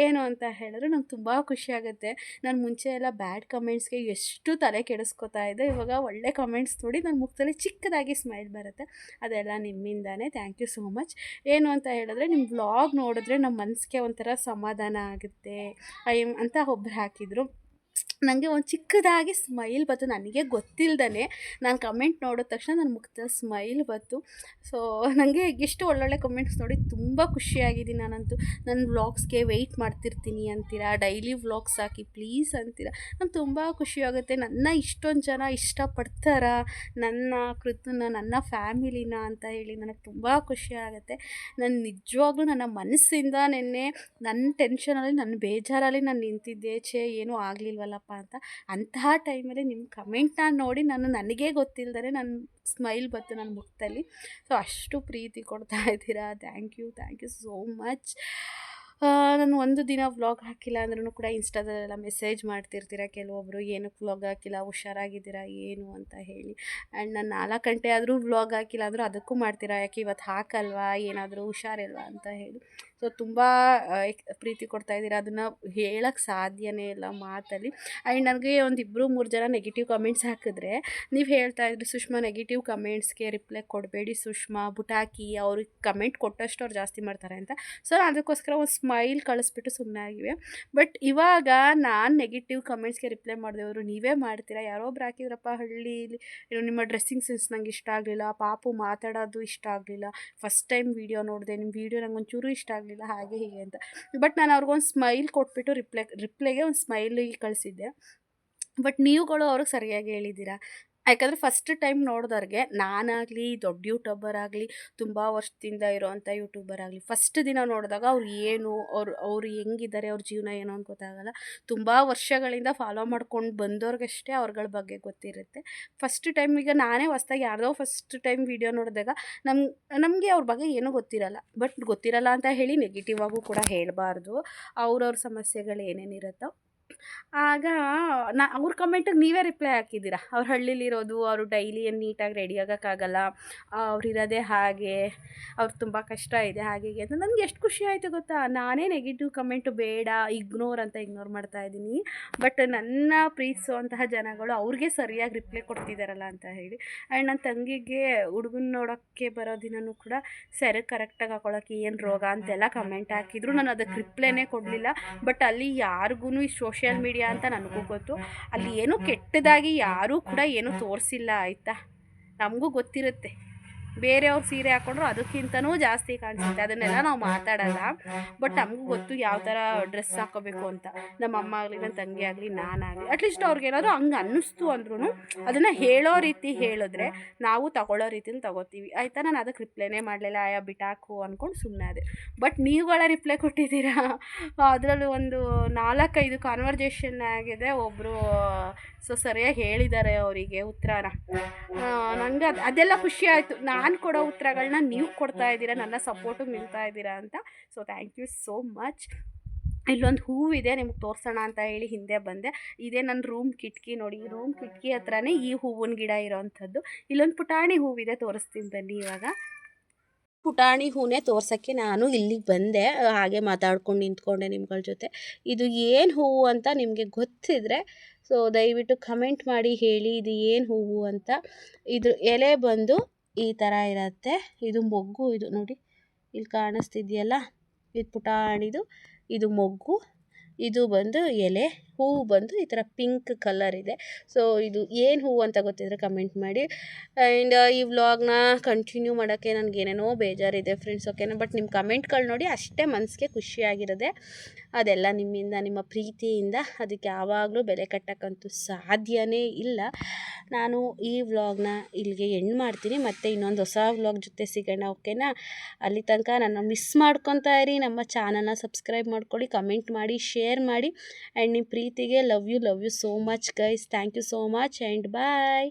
ಏನು ಅಂತ ಹೇಳಿದ್ರೆ ನಂಗೆ ತುಂಬ ಖುಷಿಯಾಗುತ್ತೆ. ನಾನು ಮುಂಚೆ ಎಲ್ಲ ಬ್ಯಾಡ್ ಕಮೆಂಟ್ಸ್ಗೆ ಎಷ್ಟು ತಲೆ ಕೆಡಿಸ್ಕೊತಾ ಇದೆ. ಇವಾಗ ಒಳ್ಳೆ ಕಮೆಂಟ್ಸ್ ನೋಡಿ ನನ್ನ ಮುಖದಲ್ಲಿ ಚಿಕ್ಕದಾಗಿ ಸ್ಮೈಲ್ ಬರುತ್ತೆ. ಅದೆಲ್ಲ ನಿಮ್ಮಿಂದಾನೇ. Thank you so much. ಏನು ಅಂತ ಹೇಳಿದ್ರೆ, ನಿಮ್ಮ ವ್ಲಾಗ್ ನೋಡಿದ್ರೆ ನಮ್ಮ ಮನಸ್ಸಿಗೆ ಒಂಥರ ಸಮಾಧಾನ ಆಗುತ್ತೆ ಅಂತ ಒಬ್ಬರು ಹಾಕಿದರು. ನನಗೆ ಒಂದು ಚಿಕ್ಕದಾಗಿ ಸ್ಮೈಲ್ ಬಂತು, ನನಗೆ ಗೊತ್ತಿಲ್ಲದೇ ನಾನು ಕಮೆಂಟ್ ನೋಡಿದ ತಕ್ಷಣ ನನ್ನ ಮುಖದಲ್ಲಿ ಸ್ಮೈಲ್ ಬಂತು. ಸೊ ನನಗೆ ಎಷ್ಟು ಒಳ್ಳೊಳ್ಳೆ ಕಮೆಂಟ್ಸ್ ನೋಡಿ ತುಂಬ ಖುಷಿಯಾಗಿದ್ದೀನಿ ನಾನಂತೂ. ನನ್ನ ವ್ಲಾಗ್ಸ್ಗೆ ವೆಯ್ಟ್ ಮಾಡ್ತಿರ್ತೀನಿ ಅಂತೀರಾ, ಡೈಲಿ ವ್ಲಾಗ್ಸ್ ಹಾಕಿ ಪ್ಲೀಸ್ ಅಂತೀರಾ. ನಂಗೆ ತುಂಬ ಖುಷಿಯಾಗುತ್ತೆ, ನನ್ನ ಇಷ್ಟೊಂದು ಜನ ಇಷ್ಟಪಡ್ತಾರ, ನನ್ನ ಕೃತನ, ನನ್ನ ಫ್ಯಾಮಿಲಿನ ಅಂತ ಹೇಳಿ ನನಗೆ ತುಂಬ ಖುಷಿಯಾಗುತ್ತೆ. ನಾನು ನಿಜವಾಗ್ಲೂ ನನ್ನ ಮನಸ್ಸಿಂದ ನೆನ್ನೆ ನನ್ನ ಟೆನ್ಷನಲ್ಲಿ, ನನ್ನ ಬೇಜಾರಲ್ಲಿ ನಾನು ನಿಂತಿದ್ದೆ, ಏನೂ ಆಗಲಿಲ್ವಲ್ಲಪ್ಪ ಅಂತ. ಅಂತಹ ಟೈಮಲ್ಲಿ ನಿಮ್ಮ ಕಮೆಂಟ್ನ ನೋಡಿ ನನಗೇ ಗೊತ್ತಿಲ್ಲದೇ ನನ್ನ ಸ್ಮೈಲ್ ಬಂತು ನನ್ನ ಮುಖದಲ್ಲಿ. ಸೊ ಅಷ್ಟು ಪ್ರೀತಿ ಕೊಡ್ತಾ ಇದ್ದೀರಾ, ಥ್ಯಾಂಕ್ ಯು ಸೋ ಮಚ್. ನಾನು ಒಂದು ದಿನ ವ್ಲಾಗ್ ಹಾಕಿಲ್ಲ ಅಂದ್ರೂ ಕೂಡ ಇನ್ಸ್ಟಾದಲ್ಲೆಲ್ಲ ಮೆಸೇಜ್ ಮಾಡ್ತಿರ್ತೀರ ಕೆಲವೊಬ್ಬರು, ಏನಕ್ಕೆ ವ್ಲಾಗ್ ಹಾಕಿಲ್ಲ, ಹುಷಾರಾಗಿದ್ದೀರಾ ಏನು ಅಂತ ಹೇಳಿ. ಆ್ಯಂಡ್ ನಾನು 4 ಗಂಟೆ ಆದರೂ ವ್ಲಾಗ್ ಹಾಕಿಲ್ಲ ಅಂದರೂ ಅದಕ್ಕೂ ಮಾಡ್ತೀರಾ, ಯಾಕೆ ಇವತ್ತು ಹಾಕಲ್ವಾ, ಏನಾದರೂ ಹುಷಾರಿಲ್ವಾ ಅಂತ ಹೇಳಿ. ಸೊ ತುಂಬ ಪ್ರೀತಿ ಕೊಡ್ತಾಯಿದ್ದೀರಾ, ಅದನ್ನು ಹೇಳೋಕ್ಕೆ ಸಾಧ್ಯನೇ ಇಲ್ಲ ಮಾತಲ್ಲಿ. ಆ್ಯಂಡ್ ನನಗೆ ಒಂದು 2-3 ಜನ ನೆಗೆಟಿವ್ ಕಮೆಂಟ್ಸ್ ಹಾಕಿದ್ರೆ ನೀವು ಹೇಳ್ತಾಯಿದ್ರಿ, ಸುಷ್ಮಾ ನೆಗೆಟಿವ್ ಕಮೆಂಟ್ಸ್ಗೆ ರಿಪ್ಲೈ ಕೊಡಬೇಡಿ ಸುಷ್ಮಾ, ಬುಟಾಕಿ ಅವ್ರಿಗೆ ಕಮೆಂಟ್ ಕೊಟ್ಟಷ್ಟು ಅವ್ರು ಜಾಸ್ತಿ ಮಾಡ್ತಾರೆ ಅಂತ. ಸೊ ಅದಕ್ಕೋಸ್ಕರ ಒಂದು ಸ್ಮೈಲ್ ಕಳಿಸ್ಬಿಟ್ಟು ಸುಮ್ಮನಾಗಿವೆ. ಬಟ್ ಇವಾಗ ನಾನು ನೆಗೆಟಿವ್ ಕಮೆಂಟ್ಸ್ಗೆ ರಿಪ್ಲೈ ಮಾಡಿದೆವರು ನೀವೇ ಮಾಡ್ತೀರಾ. ಯಾರೊಬ್ರು ಹಾಕಿದ್ರಪ್ಪ, ಹಳ್ಳೀಲಿ ನಿಮ್ಮ ಡ್ರೆಸ್ಸಿಂಗ್ ಸೆನ್ಸ್ ನಂಗೆ ಇಷ್ಟ ಆಗಲಿಲ್ಲ, ಪಾಪು ಮಾತಾಡೋದು ಇಷ್ಟ ಆಗಲಿಲ್ಲ, ಫಸ್ಟ್ ಟೈಮ್ ವೀಡಿಯೋ ನೋಡಿದೆ, ನಿಮ್ಮ ವೀಡಿಯೋ ನಂಗೆ ಒಂಚೂರು ಇಷ್ಟ ಆಗಲಿಲ್ಲ, ಹಾಗೆ ಹೀಗೆ ಅಂತ. ಬಟ್ ನಾನು ಅವ್ರಿಗೊಂದು ಸ್ಮೈಲ್ ಕೊಟ್ಬಿಟ್ಟು ರಿಪ್ಲೈಗೆ ಒಂದು ಸ್ಮೈಲಿಗೆ ಕಳಿಸಿದ್ದೆ. ಬಟ್ ನೀವುಗಳು ಅವ್ರಿಗೆ ಸರಿಯಾಗಿ ಹೇಳಿದ್ದೀರಾ. ಯಾಕಂದರೆ ಫಸ್ಟ್ ಟೈಮ್ ನೋಡಿದವ್ರಿಗೆ, ನಾನಾಗಲಿ ದೊಡ್ಡ ಯೂಟ್ಯೂಬರ್ ಆಗಲಿ, ತುಂಬ ವರ್ಷದಿಂದ ಇರೋವಂಥ ಯೂಟ್ಯೂಬರ್ ಆಗಲಿ, ಫಸ್ಟ್ ದಿನ ನೋಡಿದಾಗ ಅವ್ರು ಏನು, ಅವ್ರು ಹೆಂಗಿದ್ದಾರೆ, ಅವ್ರ ಜೀವನ ಏನು ಅಂತ ಗೊತ್ತಾಗಲ್ಲ. ತುಂಬ ವರ್ಷಗಳಿಂದ ಫಾಲೋ ಮಾಡ್ಕೊಂಡು ಬಂದವ್ರಿಗಷ್ಟೇ ಅವ್ರಗಳ ಬಗ್ಗೆ ಗೊತ್ತಿರುತ್ತೆ. ಫಸ್ಟ್ ಟೈಮ್, ಈಗ ನಾನೇ ಹೊಸ್ದಾಗಿ ಯಾರ್ದೋ ಫಸ್ಟ್ ಟೈಮ್ ವೀಡಿಯೋ ನೋಡಿದಾಗ ನಮಗೆ ಅವ್ರ ಬಗ್ಗೆ ಏನೂ ಗೊತ್ತಿರಲ್ಲ. ಬಟ್ ಗೊತ್ತಿರಲ್ಲ ಅಂತ ಹೇಳಿ ನೆಗೆಟಿವ್ ಆಗೂ ಕೂಡ ಹೇಳಬಾರ್ದು. ಅವ್ರವ್ರ ಸಮಸ್ಯೆಗಳು ಏನೇನಿರುತ್ತೋ ಆಗ ಅವ್ರ ಕಮೆಂಟಿಗೆ ನೀವೇ ರಿಪ್ಲೈ ಹಾಕಿದ್ದೀರಾ. ಅವ್ರು ಹಳ್ಳಿಲಿರೋದು, ಅವರು ಡೈಲಿ ಏನು ನೀಟಾಗಿ ರೆಡಿ ಆಗೋಕ್ಕಾಗಲ್ಲ, ಅವ್ರಿರೋದೇ ಹಾಗೆ, ಅವ್ರು ತುಂಬ ಕಷ್ಟ ಇದೆ ಹಾಗೆ ಹೀಗೆ ಅಂತ. ನನಗೆ ಎಷ್ಟು ಖುಷಿ ಆಯಿತು ಗೊತ್ತಾ. ನಾನೇ ನೆಗೆಟಿವ್ ಕಮೆಂಟು ಬೇಡ, ಇಗ್ನೋರ್ ಮಾಡ್ತಾಯಿದ್ದೀನಿ. ಬಟ್ ನನ್ನ ಪ್ರೀತಿಸುವಂತಹ ಜನಗಳು ಅವ್ರಿಗೆ ಸರಿಯಾಗಿ ರಿಪ್ಲೈ ಕೊಡ್ತಿದ್ದಾರಲ್ಲ ಅಂತ ಹೇಳಿ. ಆ್ಯಂಡ್ ನನ್ನ ತಂಗಿಗೆ ಹುಡುಗನ ನೋಡೋಕ್ಕೆ ಬರೋ ದಿನವೂ ಕೂಡ ಸೆರೆ ಕರೆಕ್ಟಾಗಿ ಹಾಕೊಳ್ಳೋಕ್ಕೆ ಏನು ರೋಗ ಅಂತೆಲ್ಲ ಕಮೆಂಟ್ ಹಾಕಿದ್ರು. ನಾನು ಅದಕ್ಕೆ ರಿಪ್ಲೈನೇ ಕೊಡಲಿಲ್ಲ. ಬಟ್ ಅಲ್ಲಿ ಯಾರಿಗೂ ಈ ಸೋಷಿಯಲ್ ಮೀಡಿಯಾ ಅಂತ ನನಗೂ ಗೊತ್ತು, ಅಲ್ಲಿ ಏನೂ ಕೆಟ್ಟದಾಗಿ ಯಾರೂ ಕೂಡ ಏನೂ ತೋರಿಸಿಲ್ಲ ಆಯಿತಾ. ನಮಗೂ ಗೊತ್ತಿರುತ್ತೆ, ಬೇರೆಯವ್ರು ಸೀರೆ ಹಾಕ್ಕೊಂಡ್ರು ಅದಕ್ಕಿಂತನೂ ಜಾಸ್ತಿ ಕಾಣಿಸುತ್ತೆ, ಅದನ್ನೆಲ್ಲ ನಾವು ಮಾತಾಡೋಲ್ಲ. ಬಟ್ ನಮಗೂ ಗೊತ್ತು ಯಾವ ಥರ ಡ್ರೆಸ್ ಹಾಕೋಬೇಕು ಅಂತ. ನಮ್ಮ ಅಮ್ಮ ಆಗಲಿ, ನನ್ನ ತಂಗಿ ಆಗಲಿ, ನಾನಾಗಲಿ, ಅಟ್ಲೀಸ್ಟ್ ಅವ್ರಿಗೇನಾದರೂ ಹಂಗೆ ಅನ್ನಿಸ್ತು ಅಂದ್ರೂ ಅದನ್ನು ಹೇಳೋ ರೀತಿ ಹೇಳಿದ್ರೆ ನಾವು ತಗೊಳ್ಳೋ ರೀತಿಲಿ ತಗೋತೀವಿ ಆಯಿತಾ. ನಾನು ಅದಕ್ಕೆ ರಿಪ್ಲೈನೇ ಮಾಡಲಿಲ್ಲ, ಆಯಾ ಬಿಟ್ಟಾಕು ಅಂದ್ಕೊಂಡು ಸುಮ್ಮನೆ ಅದೇ. ಬಟ್ ನೀವುಗಳ ರಿಪ್ಲೈ ಕೊಟ್ಟಿದ್ದೀರಾ. ಅದರಲ್ಲೂ ಒಂದು 4-5 ಕಾನ್ವರ್ಜೇಷನ್ ಆಗಿದೆ. ಒಬ್ಬರು ಸರಿಯಾಗಿ ಹೇಳಿದ್ದಾರೆ ಅವರಿಗೆ ಉತ್ತರನ. ನನಗೆ ಅದೆಲ್ಲ ಖುಷಿ ಆಯಿತು. ನಾನು ಕೊಡೋ ಉತ್ತರಗಳನ್ನ ನೀವು ಕೊಡ್ತಾ ಇದ್ದೀರಾ, ನನ್ನ ಸಪೋರ್ಟು ನಿಲ್ತಾ ಇದ್ದೀರಾ ಅಂತ. So thank you so much. ಇಲ್ಲೊಂದು ಹೂವಿದೆ, ನಿಮ್ಗೆ ತೋರಿಸೋಣ ಅಂತ ಹೇಳಿ ಹಿಂದೆ ಬಂದೆ. ಇದೇ ನನ್ನ ರೂಮ್ ಕಿಟಕಿ ನೋಡಿ, ರೂಮ್ ಕಿಟಕಿ ಹತ್ರನೇ ಈ ಹೂವಿನ ಗಿಡ ಇರೋವಂಥದ್ದು. ಇಲ್ಲೊಂದು ಪುಟಾಣಿ ಹೂವಿದೆ, ತೋರಿಸ್ತೀನಿ ಬನ್ನಿ. ಇವಾಗ ಪುಟಾಣಿ ಹೂನೇ ತೋರ್ಸೋಕ್ಕೆ ನಾನು ಇಲ್ಲಿಗೆ ಬಂದೆ, ಹಾಗೆ ಮಾತಾಡ್ಕೊಂಡು ನಿಂತ್ಕೊಂಡೆ ನಿಮ್ಗಳ ಜೊತೆ. ಇದು ಏನು ಹೂವು ಅಂತ ನಿಮಗೆ ಗೊತ್ತಿದ್ರೆ ಸೊ ದಯವಿಟ್ಟು ಕಮೆಂಟ್ ಮಾಡಿ ಹೇಳಿ, ಇದು ಏನು ಹೂವು ಅಂತ. ಇದ್ರ ಎಲೆ ಬಂದು ಈ ಥರ ಇರುತ್ತೆ, ಇದು ಮೊಗ್ಗು, ಇದು ನೋಡಿ ಇಲ್ಲಿ ಕಾಣಿಸ್ತಿದೆಯಲ್ಲ, ಇದು ಪುಟಾಣಿದು, ಇದು ಮೊಗ್ಗು, ಇದು ಬಂದು ಎಲೆ. ಹೂವು ಬಂದು ಈ ಥರ ಪಿಂಕ್ ಕಲರ್ ಇದೆ. ಸೊ ಇದು ಏನು ಹೂವು ಅಂತ ಗೊತ್ತಿದ್ರೆ ಕಮೆಂಟ್ ಮಾಡಿ. ಆ್ಯಂಡ್ ಈ ವ್ಲಾಗ್ನ ಕಂಟಿನ್ಯೂ ಮಾಡೋಕ್ಕೆ ನನಗೇನೇನೋ ಬೇಜಾರಿದೆ ಫ್ರೆಂಡ್ಸ್, ಓಕೆನಾ. ಬಟ್ ನಿಮ್ಮ ಕಮೆಂಟ್ಗಳು ನೋಡಿ ಅಷ್ಟೇ ಮನಸ್ಸಿಗೆ ಖುಷಿಯಾಗಿರೋದೆ. ಅದೆಲ್ಲ ನಿಮ್ಮಿಂದ, ನಿಮ್ಮ ಪ್ರೀತಿಯಿಂದ. ಅದಕ್ಕೆ ಯಾವಾಗಲೂ ಬೆಲೆ ಕಟ್ಟೋಕ್ಕಂತೂ ಸಾಧ್ಯನೇ ಇಲ್ಲ. ನಾನು ಈ ವ್ಲಾಗ್ನ ಇಲ್ಲಿಗೆ ಎಂಡ್ ಮಾಡ್ತೀನಿ. ಮತ್ತು ಇನ್ನೊಂದು ಹೊಸ ವ್ಲಾಗ್ ಜೊತೆ ಸಿಗೋಣ, ಓಕೆನಾ. ಅಲ್ಲಿ ತನಕ ನನ್ನ ಮಿಸ್ ಮಾಡ್ಕೊತಾ ಇರಿ. ನಮ್ಮ ಚಾನಲ್ನ ಸಬ್ಸ್ಕ್ರೈಬ್ ಮಾಡ್ಕೊಳ್ಳಿ, ಕಮೆಂಟ್ ಮಾಡಿ, ಶೇರ್ ಮಾಡಿ. ಆ್ಯಂಡ್ ನಿಮ್ಮ ಪ್ರೀತಿಗೆ love you so much guys. Thank you so much and bye.